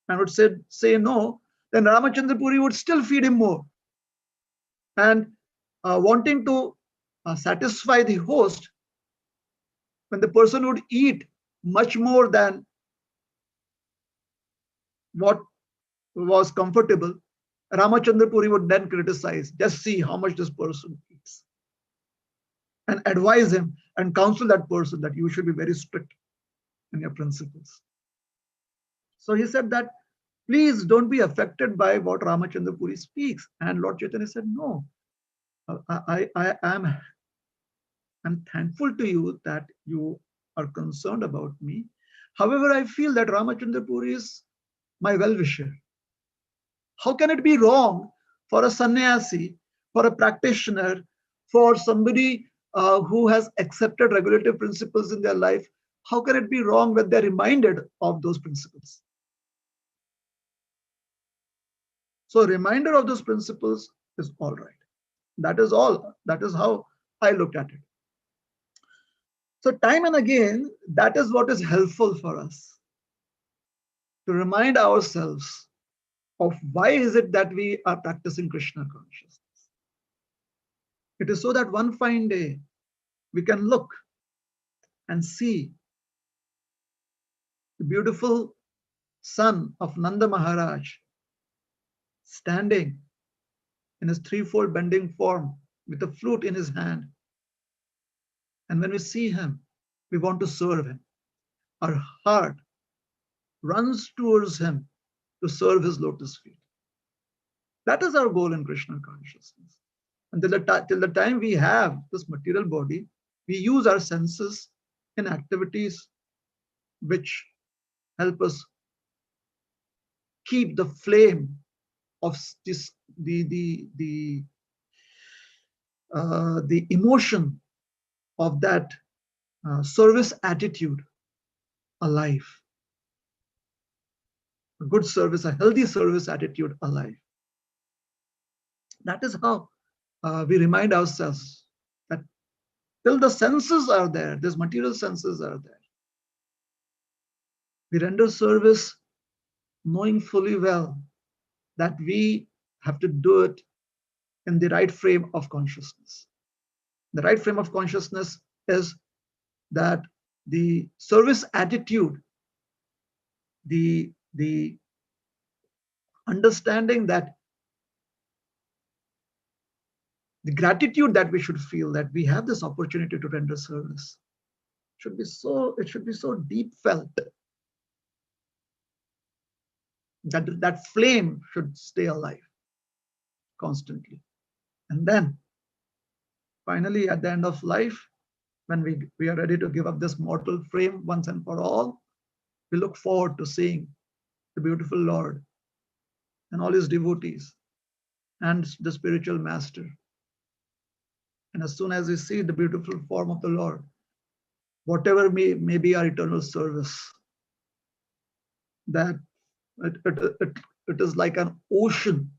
and would say no, then Ramachandra Puri would still feed him more. And wanting to satisfy the host, when the person would eat much more than what was comfortable, Ramachandra Puri would then criticize, just see how much this person eats, and advise him and counsel that person that you should be very strict in your principles. So he said that, please don't be affected by what Ramachandra Puri speaks. And Lord Chaitanya said, no, I'm thankful to you that you are concerned about me. However, I feel that Ramachandra Puri is my well-wisher. How can it be wrong for a sannyasi, for a practitioner, for somebody who has accepted regulative principles in their life? How can it be wrong when they're reminded of those principles? So a reminder of those principles is all right. That is all. That is how I looked at it. So time and again, that is what is helpful for us, to remind ourselves of why is it that we are practicing Krishna consciousness. It is so that one fine day we can look and see the beautiful son of Nanda Maharaj standing in his threefold bending form with a flute in his hand. And when we see him, we want to serve him. Our heart runs towards him to serve his lotus feet. That is our goal in Krishna consciousness. And till the time we have this material body, we use our senses in activities which help us keep the flame of this, the emotion of that service attitude alive. A good service, a healthy service attitude alive. That is how we remind ourselves that till the senses are there, these material senses are there, we render service knowing fully well that we have to do it in the right frame of consciousness. The right frame of consciousness is that the service attitude, the understanding that the gratitude that we should feel that we have this opportunity to render service should be so deep felt that that flame should stay alive constantly. And then finally at the end of life, when we are ready to give up this mortal frame once and for all, we look forward to seeing the beautiful Lord and all his devotees and the spiritual master. And as soon as we see the beautiful form of the Lord, whatever may be our eternal service, that it is like an ocean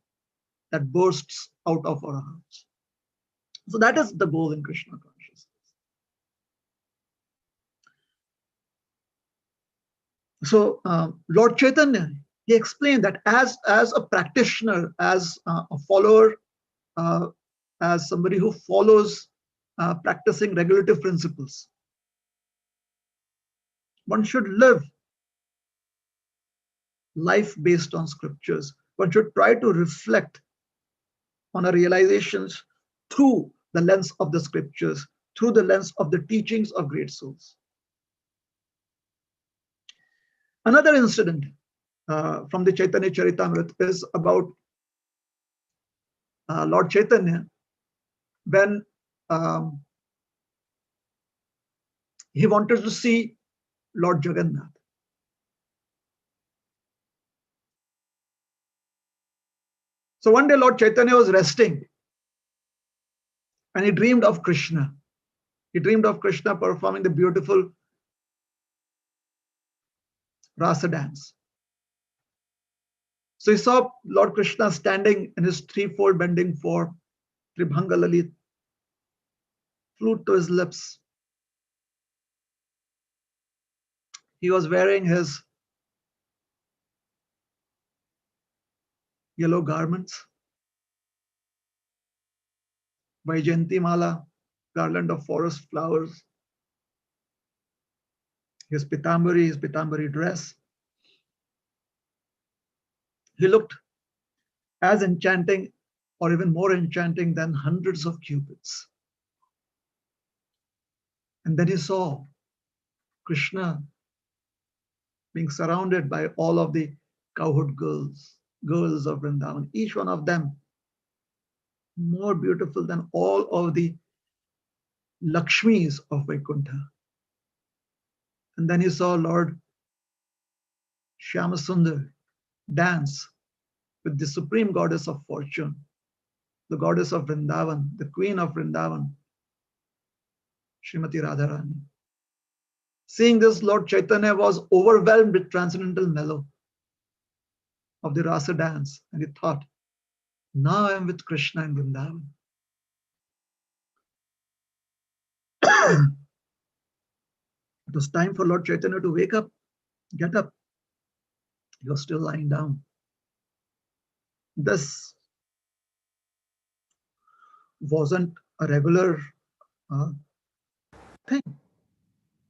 that bursts out of our hearts. So that is the goal in Krishna consciousness. So Lord Chaitanya, he explained that as a practitioner, as a follower, as somebody who follows practicing regulative principles, one should live life based on scriptures. One should try to reflect on our realizations through the lens of the scriptures, through the lens of the teachings of great souls. Another incident from the Chaitanya Charitamrita is about Lord Chaitanya when he wanted to see Lord Jagannath. So one day Lord Chaitanya was resting and he dreamed of Krishna. He dreamed of Krishna performing the beautiful rasa dance. So he saw Lord Krishna standing in his threefold bending form, Tribhanga Lalit, flute to his lips. He was wearing his yellow garments, Vaijayanti Mala, garland of forest flowers, his pitambari dress. He looked as enchanting or even more enchanting than hundreds of cupids. And then he saw Krishna being surrounded by all of the cowherd girls of Vrindavan, each one of them more beautiful than all of the Lakshmis of Vaikuntha. And then he saw Lord Shyamasundar dance with the supreme goddess of fortune, the goddess of Vrindavan, the queen of Vrindavan, Srimati Radharani. Seeing this, Lord Chaitanya was overwhelmed with transcendental mellow of the rasa dance, and he thought, now I am with Krishna in Vrindavan. It was time for Lord Chaitanya to wake up, get up. He was still lying down. This wasn't a regular thing.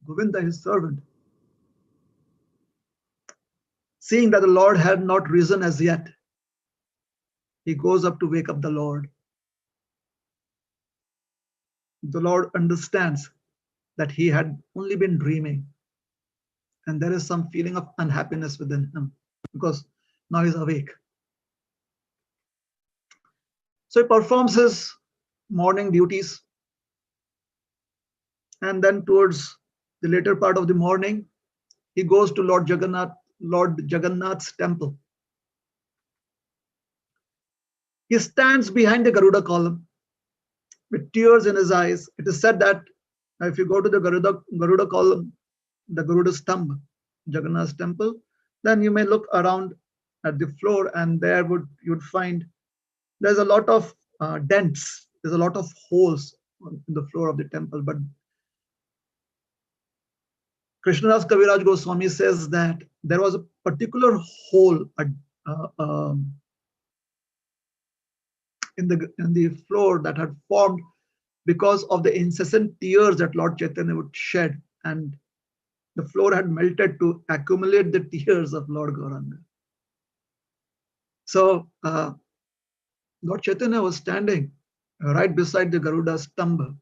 Govinda, his servant, seeing that the Lord had not risen as yet, He goes up to wake up the Lord. The Lord understands that he had only been dreaming, and there is some feeling of unhappiness within him because now he's awake. So he performs his morning duties, and then towards the later part of the morning, he goes to Lord Jagannath's temple. He stands behind the Garuda column with tears in his eyes. It is said that if you go to the Garuda column, the Garuda Stambha, Jagannath's temple, then you may look around at the floor, and there you'd find there's a lot of dents, there's a lot of holes in the floor of the temple. But Krishnadas Kaviraj Goswami says that there was a particular hole in the floor that had formed because of the incessant tears that Lord Chaitanya would shed, and the floor had melted to accumulate the tears of Lord Gauranga. So Lord Chaitanya was standing right beside the Garuda Stambha.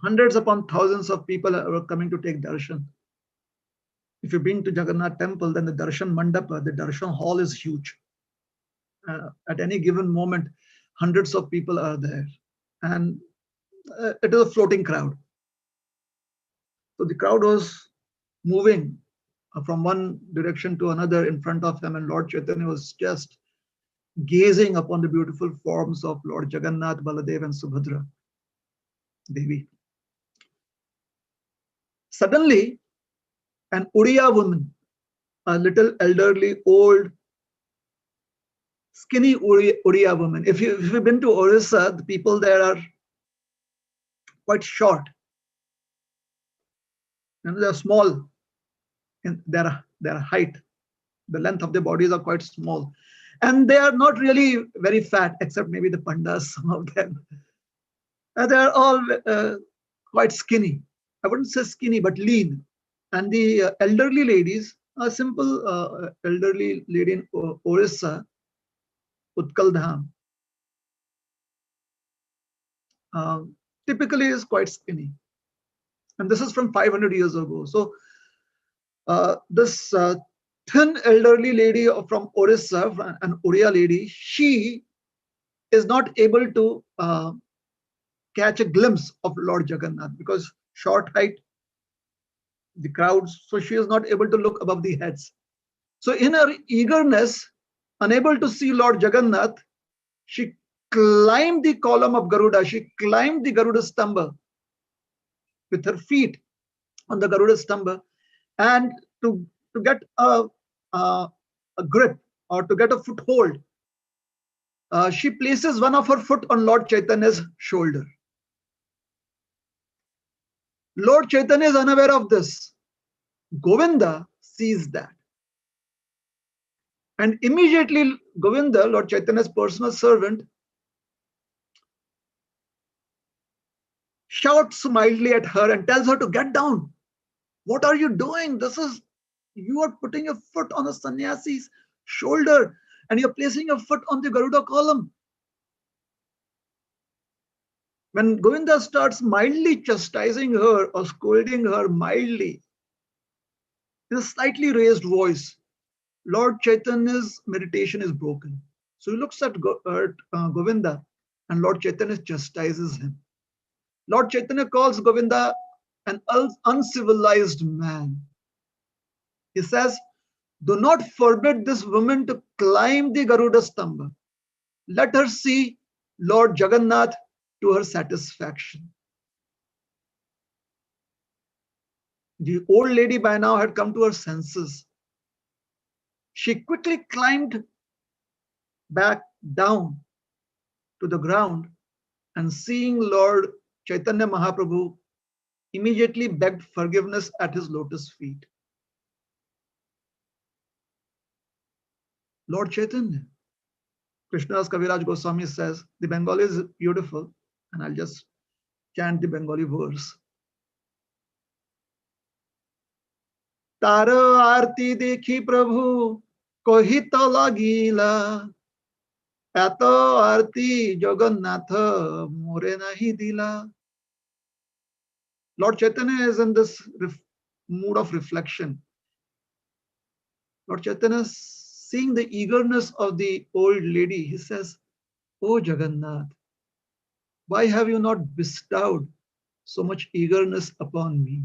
Hundreds upon thousands of people were coming to take darshan. If you've been to Jagannath temple, then the darshan mandapa, the darshan hall is huge. At any given moment, hundreds of people are there, and it is a floating crowd. So the crowd was moving from one direction to another in front of him, and Lord Chaitanya was just gazing upon the beautiful forms of Lord Jagannath, Baladev, and Subhadra Devi. Suddenly, an Uriya woman, a little elderly, old, skinny Uriya woman. If you've been to Orissa, the people there are quite short, and they're small in their height. The length of their bodies are quite small, and they are not really very fat, except maybe the pandas, some of them. They are all quite skinny. I wouldn't say skinny, but lean. And the elderly ladies, a simple elderly lady in Orissa, Utkal Dham, typically is quite skinny. And this is from 500 years ago. So this thin elderly lady from Orissa, an Oriya lady, she is not able to catch a glimpse of Lord Jagannath because short height, the crowds, so she is not able to look above the heads. So in her eagerness, unable to see Lord Jagannath, she climbed the column of Garuda, she climbed the Garuda Stambha with her feet on the Garuda Stambha, and to get a grip or to get a foothold, she places one of her foot on Lord Chaitanya's shoulder. Lord Chaitanya is unaware of this. Govinda sees that. And immediately Govinda, Lord Chaitanya's personal servant, shouts mildly at her and tells her to get down. What are you doing? You are putting your foot on a sannyasi's shoulder and you're placing your foot on the Garuda column. When Govinda starts mildly chastising her or scolding her mildly, in a slightly raised voice, Lord Chaitanya's meditation is broken. So he looks at Govinda, and Lord Chaitanya chastises him. Lord Chaitanya calls Govinda an uncivilized man. He says, do not forbid this woman to climb the Garuda Stambha. Let her see Lord Jagannath to her satisfaction. The old lady by now had come to her senses. She quickly climbed back down to the ground, and seeing Lord Chaitanya Mahaprabhu, immediately begged forgiveness at his lotus feet. Lord Chaitanya, Krishnadas Kaviraj Goswami says, the Bengali is beautiful, and I'll just chant the Bengali verse. Tara arti dekhi Prabhu kohita lagila, Ato arti Jagannatha more nahi dila. Lord Chaitanya is in this mood of reflection. Lord Chaitanya, seeing the eagerness of the old lady, he says, "Oh Jagannath, why have you not bestowed so much eagerness upon me?"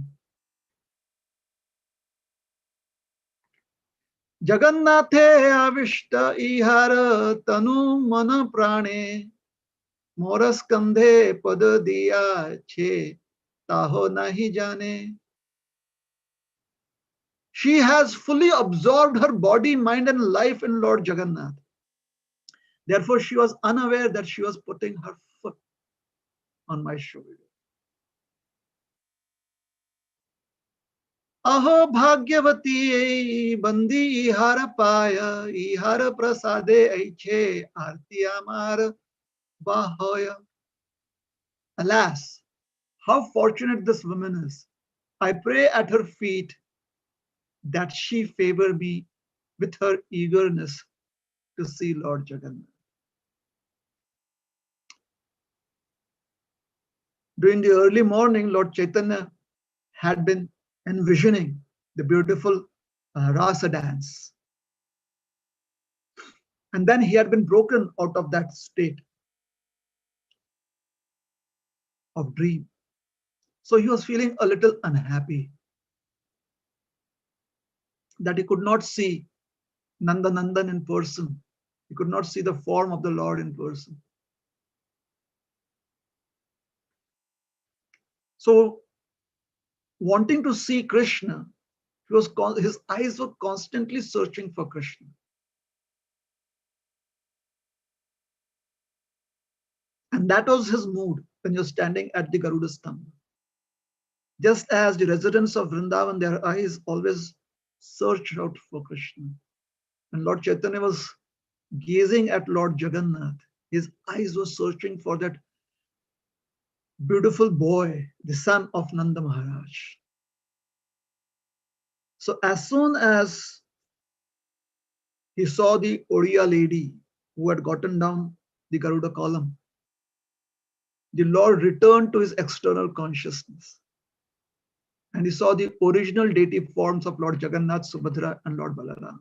Jagannathe avishta ihara tanu mana prane moras kandhe pad diya che taho nahi jane. She has fully absorbed her body, mind, and life in Lord Jagannath. Therefore, she was unaware that she was putting her foot on my shoulder. Aho bhagyavati bandi ihara paya ihara prasade aiche arti amar bahoya. Alas, how fortunate this woman is. I pray at her feet that she favor me with her eagerness to see Lord Jagannath. During the early morning, Lord Chaitanya had been envisioning the beautiful rasa dance. And then he had been broken out of that state of dream. So he was feeling a little unhappy that he could not see Nanda Nandan in person. He could not see the form of the Lord in person. So, wanting to see Krishna, his eyes were constantly searching for Krishna. And that was his mood when you're standing at the Garuda Stambha. Just as the residents of Vrindavan, their eyes always searched out for Krishna. And Lord Chaitanya was gazing at Lord Jagannath. His eyes were searching for that beautiful boy, the son of Nanda Maharaj. So as soon as he saw the Oriya lady who had gotten down the Garuda column, the Lord returned to his external consciousness. And he saw the original deity forms of Lord Jagannath, Subhadra, and Lord Balaram.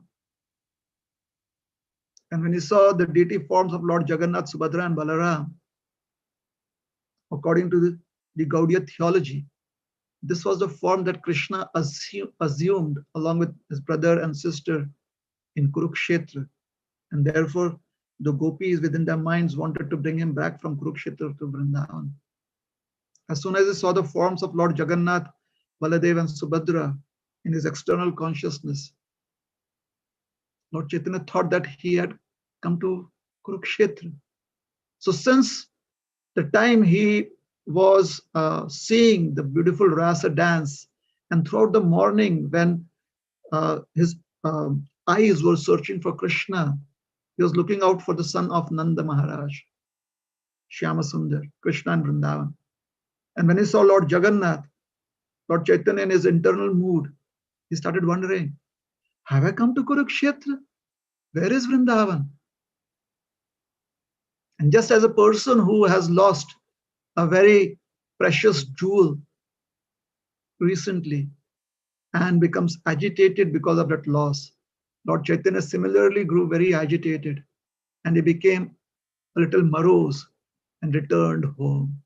And when he saw the deity forms of Lord Jagannath, Subhadra, and Balaram, according to the Gaudiya theology, this was the form that Krishna assumed along with his brother and sister in Kurukshetra. And therefore, the gopis within their minds wanted to bring him back from Kurukshetra to Vrindavan. As soon as he saw the forms of Lord Jagannath, Baladev, and Subhadra in his external consciousness, Lord Chaitanya thought that he had come to Kurukshetra. So since the time he was seeing the beautiful rasa dance, and throughout the morning when his eyes were searching for Krishna, he was looking out for the son of Nanda Maharaj, Shyama Sundar, Krishna and Vrindavan. And when he saw Lord Jagannath, Lord Chaitanya in his internal mood, he started wondering, have I come to Kurukshetra? Where is Vrindavan? And just as a person who has lost a very precious jewel recently and becomes agitated because of that loss, Lord Chaitanya similarly grew very agitated and he became a little morose and returned home.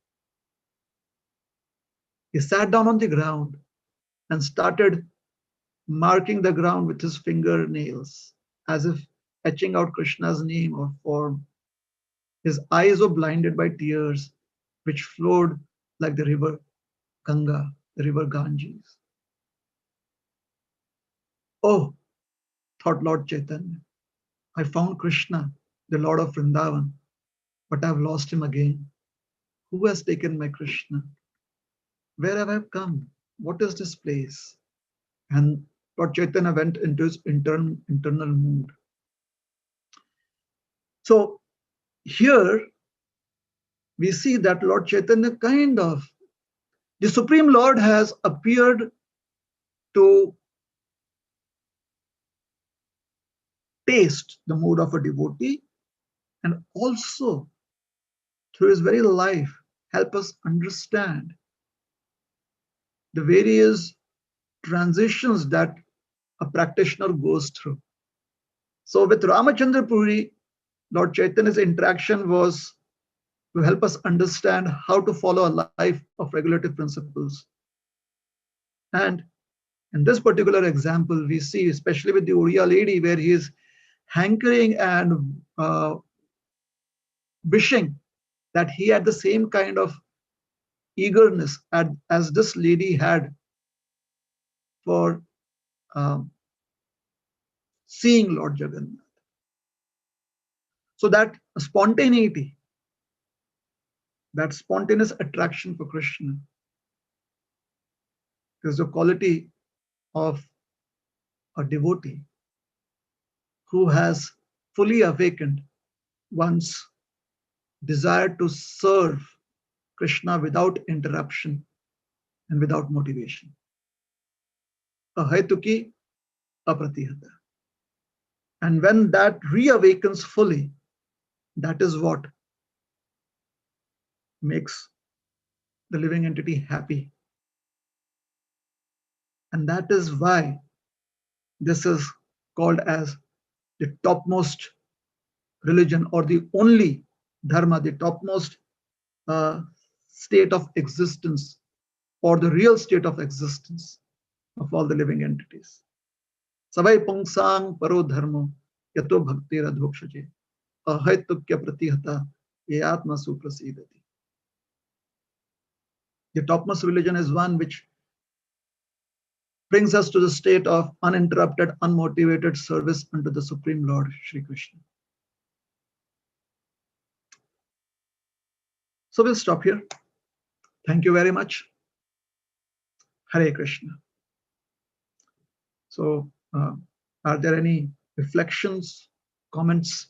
He sat down on the ground and started marking the ground with his fingernails as if etching out Krishna's name or form. His eyes were blinded by tears which flowed like the river Ganga, the river Ganges. Oh, thought Lord Chaitanya, I found Krishna, the Lord of Vrindavan, but I've lost him again. Who has taken my Krishna? Where have I come? What is this place? And Lord Chaitanya went into his internal mood. So here we see that Lord Chaitanya the Supreme Lord has appeared to taste the mood of a devotee and also through his very life help us understand the various transitions that a practitioner goes through. So with Ramachandra Puri, Lord Chaitanya's interaction was to help us understand how to follow a life of regulative principles. And in this particular example, we see, especially with the Oriya lady, where he is hankering and wishing that he had the same kind of eagerness as this lady had for um, seeing Lord Jagannath. So that spontaneity, that spontaneous attraction for Krishna is the quality of a devotee who has fully awakened one's desire to serve Krishna without interruption and without motivation. Ahaituki apratihata. And when that reawakens fully, that is what makes the living entity happy. And that is why this is called as the topmost religion or the only dharma, the topmost uh, state of existence or the real state of existence of all the living entities. Savai pungsang paro dharmo yato bhakti radhokshaje ahaitukya pratihata ye atma suprasidati. The topmost religion is one which brings us to the state of uninterrupted, unmotivated service unto the Supreme Lord, Sri Krishna. So we'll stop here. Thank you very much. Hare Krishna. So, are there any reflections, comments?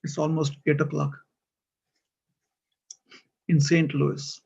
It's almost 8 o'clock in St. Louis.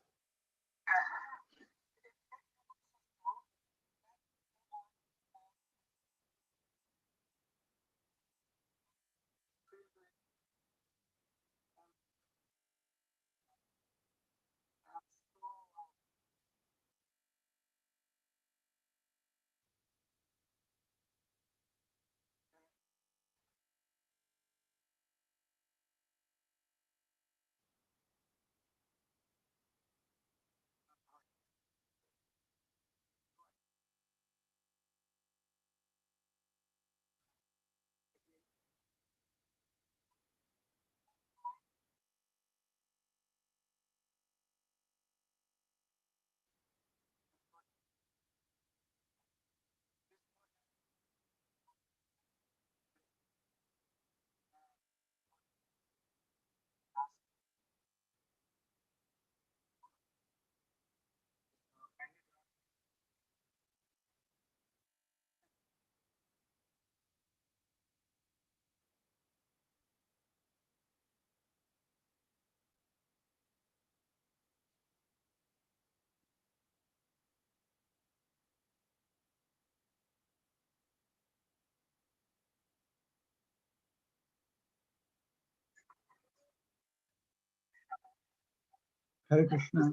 Hare Krishna.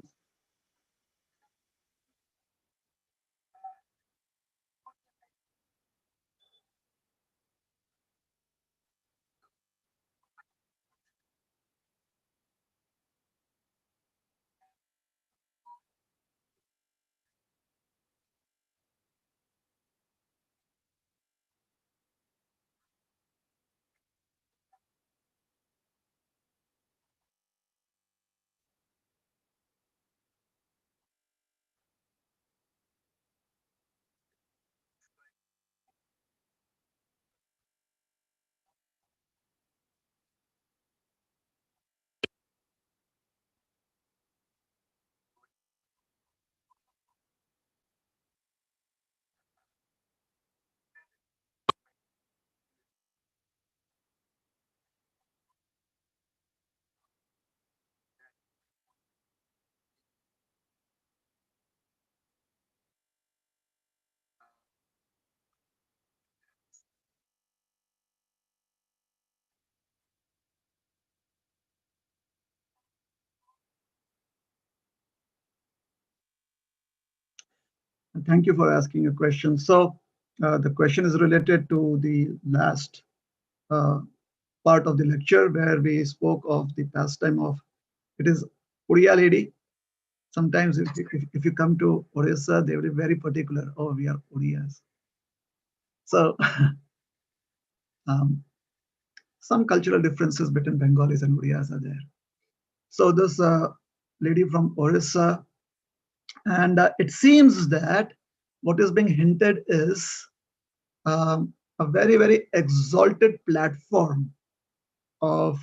Thank you for asking a question. So the question is related to the last uh, part of the lecture where we spoke of the pastime of, it is Uriya lady. Sometimes if you come to Orissa, they will be very particular. Oh, we are Uriyas. So um, some cultural differences between Bengalis and Uriyas are there. So this lady from Orissa, and it seems that what is being hinted is a very, very exalted platform of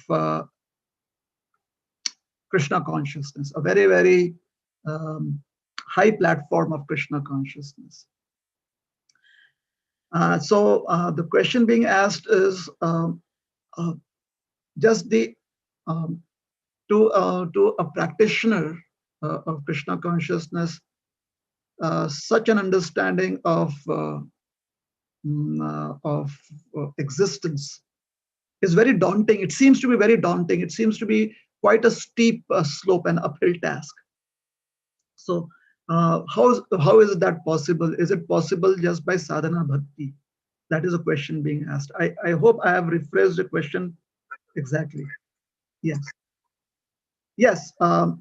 Krishna consciousness, a very, very high platform of Krishna consciousness. So the question being asked is uh, just the um, to a practitioner of Krishna consciousness, such an understanding of existence is very daunting. It seems to be very daunting. It seems to be quite a steep slope and uphill task. So how is that possible? Is it possible just by sadhana bhakti? That is a question being asked. I hope I have rephrased the question exactly. Yes. Yes.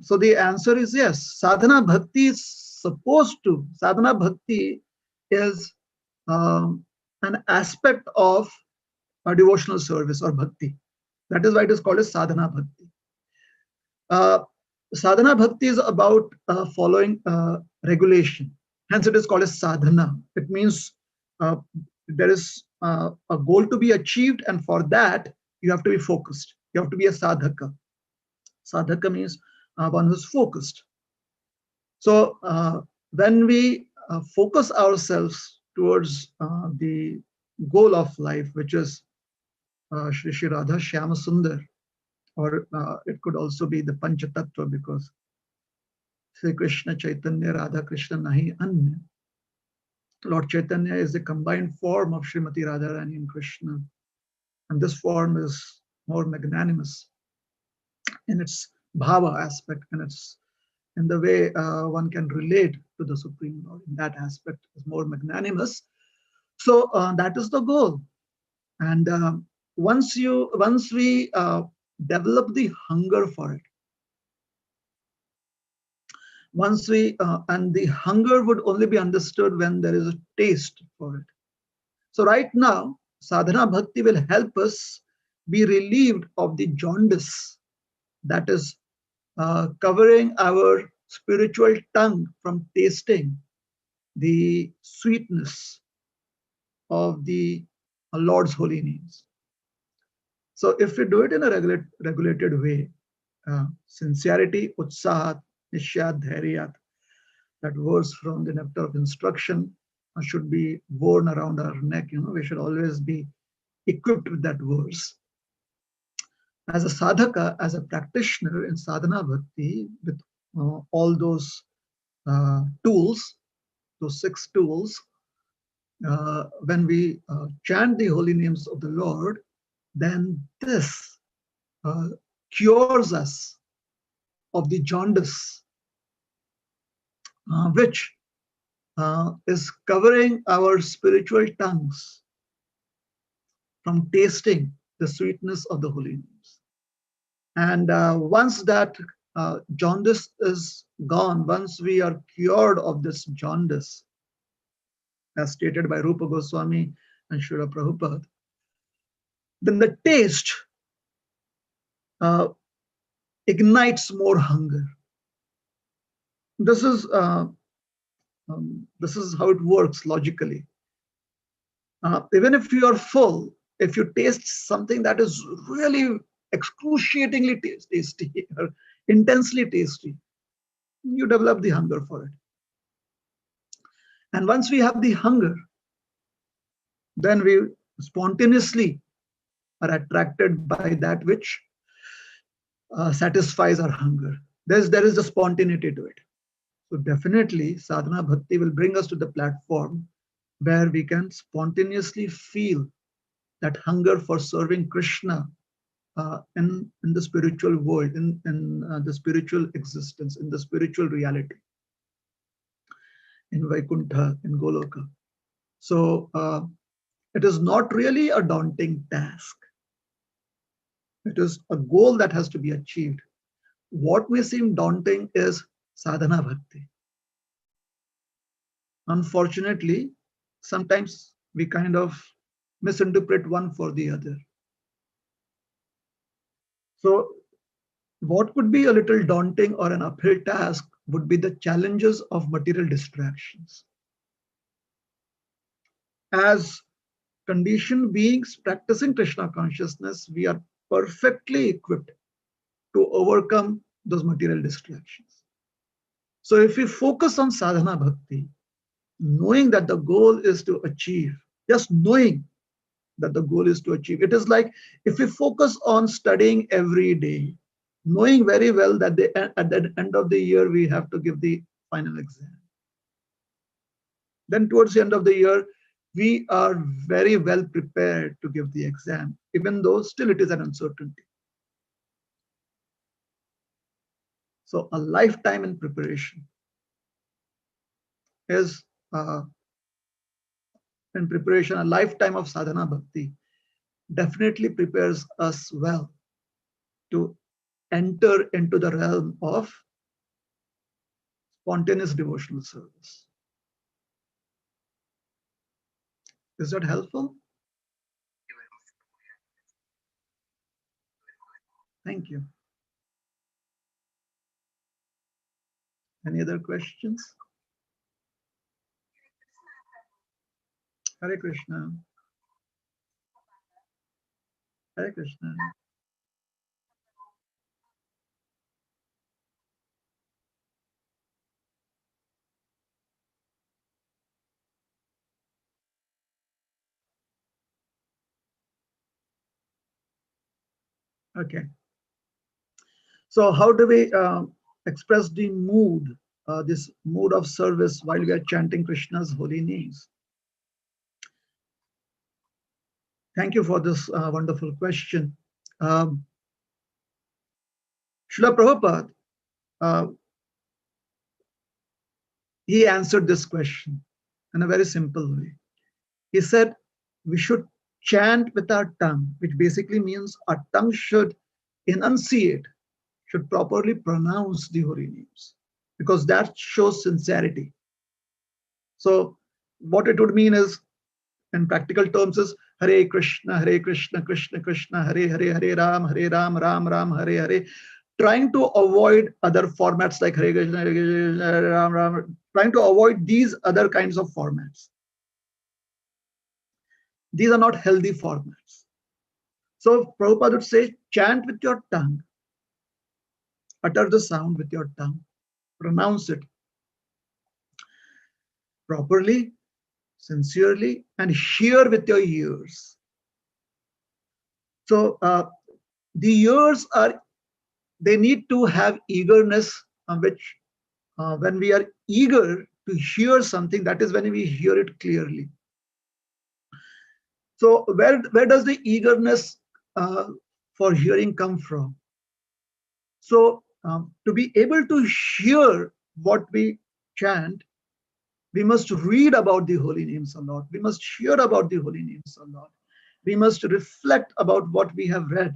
So the answer is yes. Sadhana bhakti is supposed to, sadhana bhakti is an aspect of a devotional service or bhakti. That is why it is called as sadhana bhakti. Uh, Sadhana bhakti is about following regulation. Hence, it is called as sadhana. It means there is a goal to be achieved, and for that, you have to be focused. You have to be a sadhaka. Sadhaka means one who's focused. So, when we focus ourselves towards the goal of life, which is Shri Shri Radha Shyama Sundar, or it could also be the Panchatattva, because Sri Krishna Chaitanya Radha Krishna Nahi Anya. Lord Chaitanya is the combined form of Srimati Radharani and Krishna. And this form is more magnanimous in its bhava aspect, and it's in the way one can relate to the Supreme Lord. In that aspect is more magnanimous. So that is the goal. And once we develop the hunger for it, and the hunger would only be understood when there is a taste for it. So right now, sadhana bhakti will help us be relieved of the jaundice that is covering our spiritual tongue from tasting the sweetness of the Lord's holy names. So if we do it in a regulated way, sincerity, utsahat, nishyat, dhairyat, that verse from the nectar of instruction should be worn around our neck. We should always be equipped with that verse. As a sadhaka, as a practitioner in sadhana bhakti, with all those tools, those 6 tools, when we chant the holy names of the Lord, then this cures us of the jaundice, which is covering our spiritual tongues from tasting the sweetness of the holy names. And once that jaundice is gone, once we are cured of this jaundice, as stated by Rupa Goswami and Srila Prabhupada, then the taste ignites more hunger. This is how it works logically. Even if you are full, if you taste something that is really excruciatingly tasty or intensely tasty, you develop the hunger for it. And once we have the hunger, then we spontaneously are attracted by that which satisfies our hunger. There is a spontaneity to it. So definitely sadhana bhakti will bring us to the platform where we can spontaneously feel that hunger for serving Krishna in the spiritual world, in the spiritual existence, in the spiritual reality. in Vaikuntha, in Goloka. So it is not really a daunting task. It is a goal that has to be achieved. What may seem daunting is sadhana bhakti. Unfortunately, sometimes we kind of misinterpret one for the other. So what could be a little daunting or an uphill task would be the challenges of material distractions. As conditioned beings practicing Krishna consciousness, we are perfectly equipped to overcome those material distractions. So if we focus on sadhana bhakti, knowing that the goal is to achieve, just knowing that the goal is to achieve, it is like if we focus on studying every day, knowing very well that at the end of the year we have to give the final exam. Then towards the end of the year, we are very well prepared to give the exam, even though still it is an uncertainty. So a lifetime in preparation is a lifetime of sadhana bhakti definitely prepares us well to enter into the realm of spontaneous devotional service. Is that helpful? Thank you. Any other questions? Hare Krishna. Hare Krishna. Okay. So how do we express the mood, this mood of service while we are chanting Krishna's holy names? Thank you for this wonderful question. Srila Prabhupada, uh, he answered this question in a very simple way. He said, we should chant with our tongue, which basically means our tongue should enunciate, should properly pronounce the holy names, because that shows sincerity. So what it would mean is, in practical terms, is Hare Krishna, Krishna Krishna, Hare Hare, Hare Ram, Ram Ram, Hare Hare. Trying to avoid other formats like Hare Krishna, Hare Ram, Ram, trying to avoid these other kinds of formats. These are not healthy formats. So Prabhupada would say, chant with your tongue, utter the sound with your tongue, pronounce it properly, sincerely, and hear with your ears. So the ears they need to have eagerness, which when we are eager to hear something, that is when we hear it clearly. So where does the eagerness for hearing come from? So to be able to hear what we chant, we must read about the holy names a lot. We must hear about the holy names a lot. We must reflect about what we have read.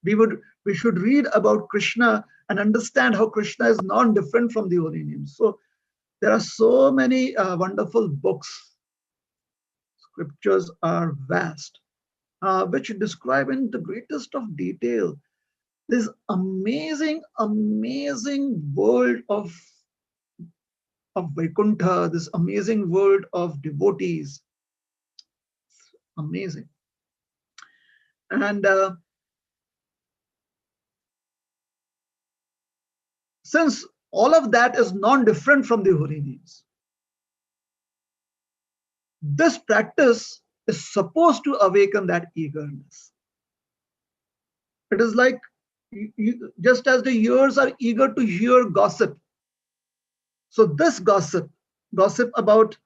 We should read about Krishna and understand how Krishna is non-different from the holy names. So there are so many wonderful books. Scriptures are vast, which describe in the greatest of detail this amazing, amazing world of Vaikuntha, this amazing world of devotees. Amazing. And since all of that is non-different from the holy names, this practice is supposed to awaken that eagerness. It is like just as the ears are eager to hear gossip. So this gossip about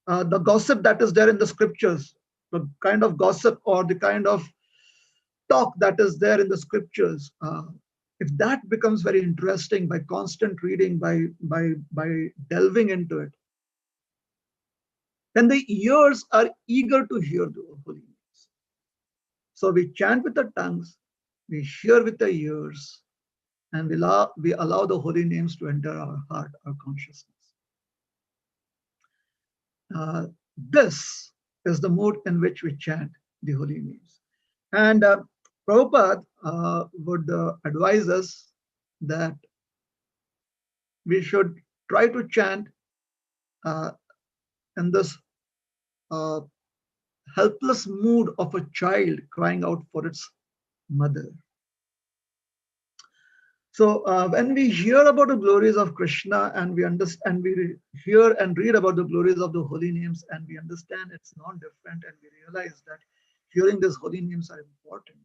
the gossip that is there in the scriptures, the kind of gossip or the kind of talk that is there in the scriptures, if that becomes very interesting by constant reading, by delving into it, then the ears are eager to hear the holy names. So we chant with the tongues, we hear with the ears, and we allow the holy names to enter our heart, our consciousness. This is the mode in which we chant the holy names. And Prabhupada would advise us that we should try to chant uh, in this uh, helpless mood of a child crying out for its mother. So when we hear about the glories of Krishna and we understand, we hear and read about the glories of the holy names, and we understand it's not different, and we realize that hearing these holy names are important.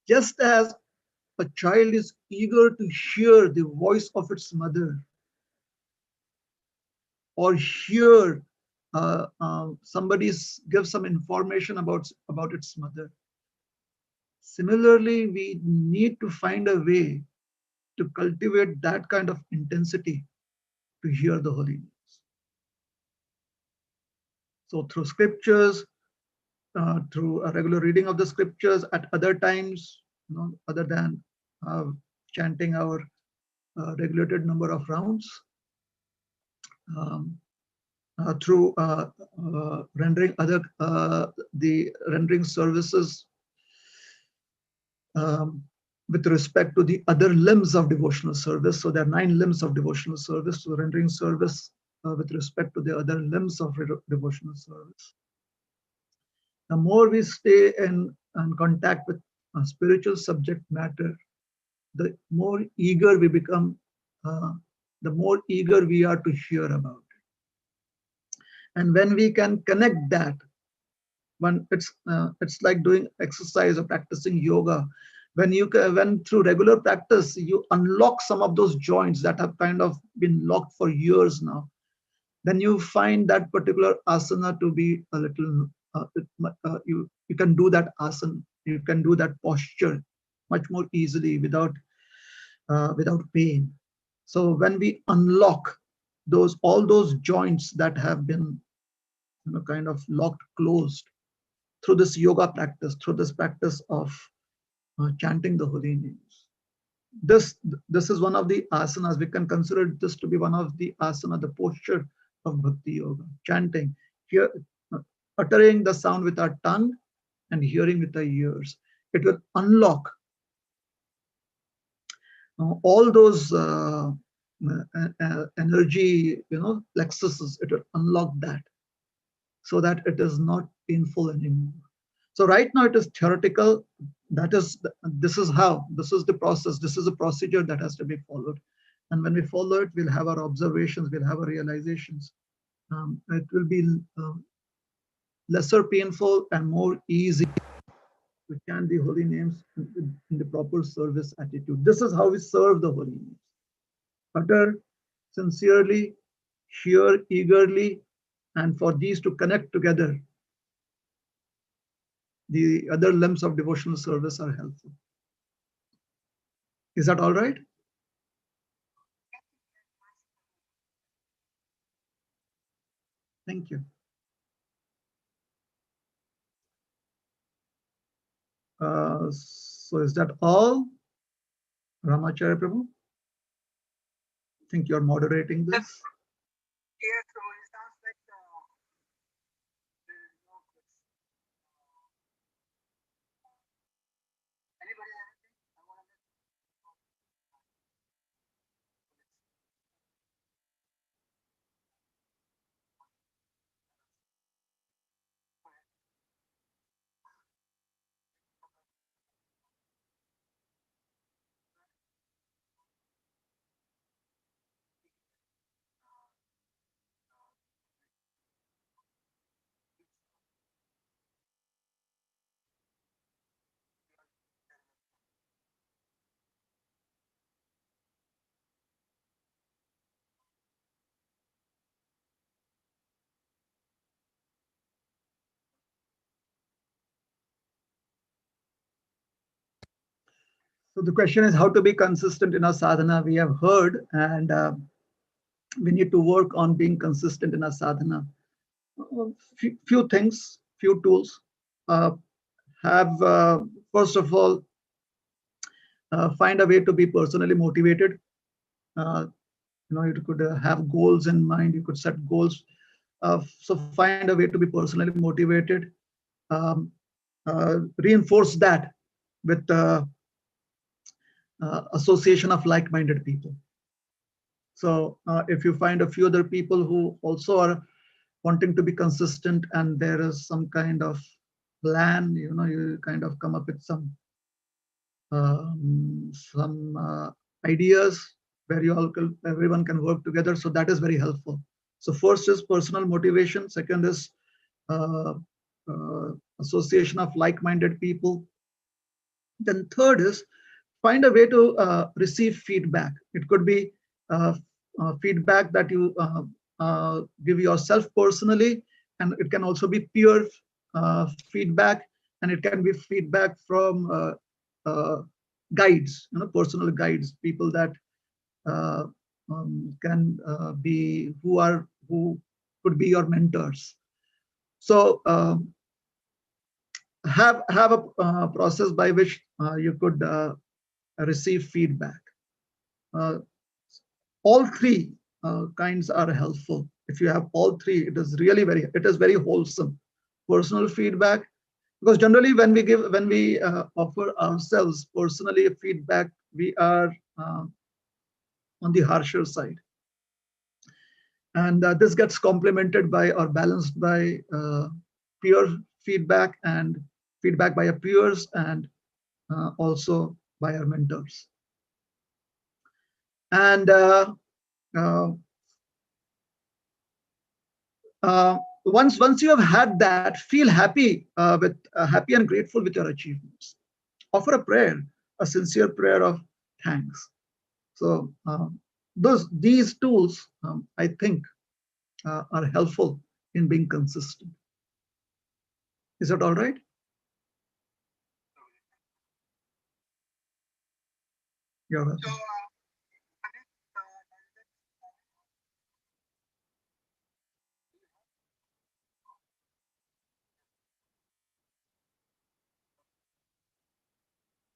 Just as a child is eager to hear the voice of its mother, or hear somebody give some information about its mother. Similarly, we need to find a way to cultivate that kind of intensity to hear the holy names. So through scriptures, through a regular reading of the scriptures at other times, other than uh, chanting our regulated number of rounds, um, through rendering the rendering services um, with respect to the other limbs of devotional service. So there are 9 limbs of devotional service. So rendering service with respect to the other limbs of devotional service. The more we stay in contact with spiritual subject matter, the more eager we become, the more eager we are to hear about it. And when we can connect that, when it's like doing exercise or practicing yoga, when through regular practice you unlock some of those joints that have kind of been locked for years now, then you find that particular asana to be a little you can do that asana, you can do that posture much more easily without pain. So when we unlock all those joints that have been kind of locked closed through this yoga practice, through this practice of chanting the holy names. This is one of the asanas. We can consider this to be one of the asana, the posture of bhakti yoga. Chanting, here, uttering the sound with our tongue and hearing with our ears. It will unlock all those energy, plexuses. It will unlock that so that it is not painful anymore. So right now it is theoretical. This is the process. This is a procedure that has to be followed. And when we follow it, we'll have our observations, we'll have our realizations. It will be lesser painful and more easy to chant the holy names in the proper service attitude. This is how we serve the holy names. Utter sincerely, hear eagerly, and for these to connect together, the other limbs of devotional service are helpful. Is that all right? Thank you. So is that all, Ramacharya Prabhu? I think you're moderating this. So the question is how to be consistent in our sadhana. We have heard, and we need to work on being consistent in our sadhana. Few things, few tools. Uh, have First of all, find a way to be personally motivated. You could have goals in mind. You could set goals. So find a way to be personally motivated. Um, Reinforce that with association of like-minded people. So if you find a few other people who also are wanting to be consistent, and there is some kind of plan, you kind of come up with some ideas where everyone can work together. So that is very helpful. So first is personal motivation. Second is uh, uh, association of like-minded people. Then third is find a way to receive feedback. It could be uh, feedback that you give yourself personally, and it can also be peer feedback, and it can be feedback from guides, personal guides, people that uh, can be who could be your mentors. So have a process by which you could receive feedback. Uh, all three kinds are helpful. If you have all three, it is very wholesome. Personal feedback, because generally when we offer ourselves personally feedback, we are on the harsher side, and this gets complemented by or balanced by peer feedback and feedback by our peers, and also by our mentors. And uh, once you have had that, feel happy and grateful with your achievements. Offer a prayer, a sincere prayer of thanks. So these tools, I think, are helpful in being consistent. Is that all right? You're welcome.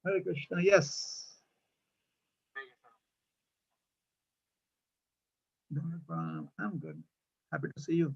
Hare Krishna. Yes. I'm good. Happy to see you.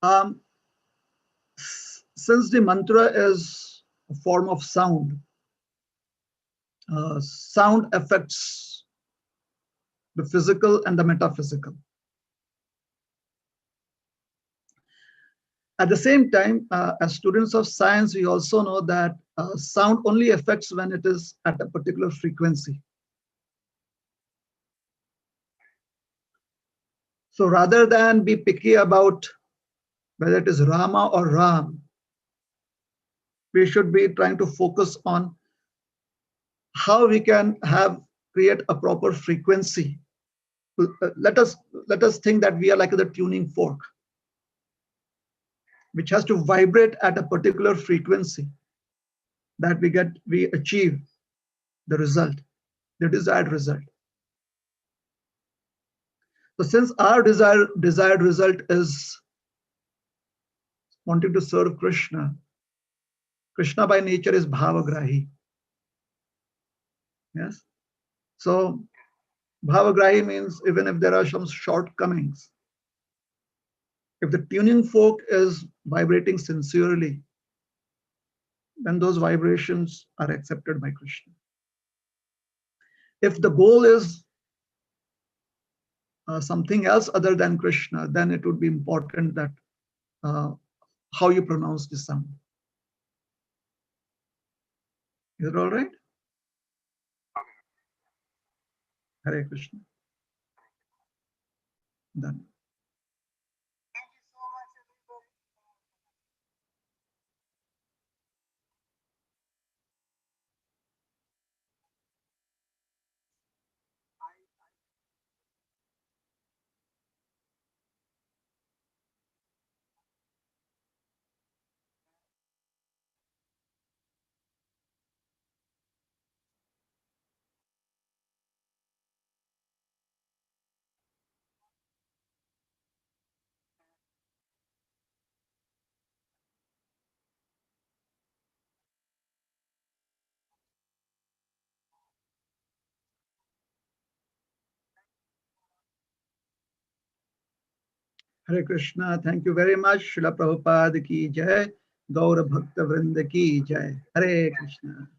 Um, since the mantra is a form of sound, sound affects the physical and the metaphysical. At the same time, as students of science, we also know that sound only affects when it is at a particular frequency. So rather than be picky about whether it is Rama or Ram, we should be trying to focus on how we can create a proper frequency. Let us think that we are like the tuning fork, which has to vibrate at a particular frequency, that we achieve the result, the desired result. So since our desired result is wanting to serve Krishna, Krishna by nature is bhavagrahi. Yes. So bhavagrahi means even if there are some shortcomings, if the tuning fork is vibrating sincerely, then those vibrations are accepted by Krishna. If the goal is something else other than Krishna, then it would be important that uh, how you pronounce the sound. Is it all right? Hare Krishna. Done. Hare Krishna. Thank you very much. Srila Prabhupada ki jai. Gaura Bhakta Vrinda ki jai. Hare Krishna.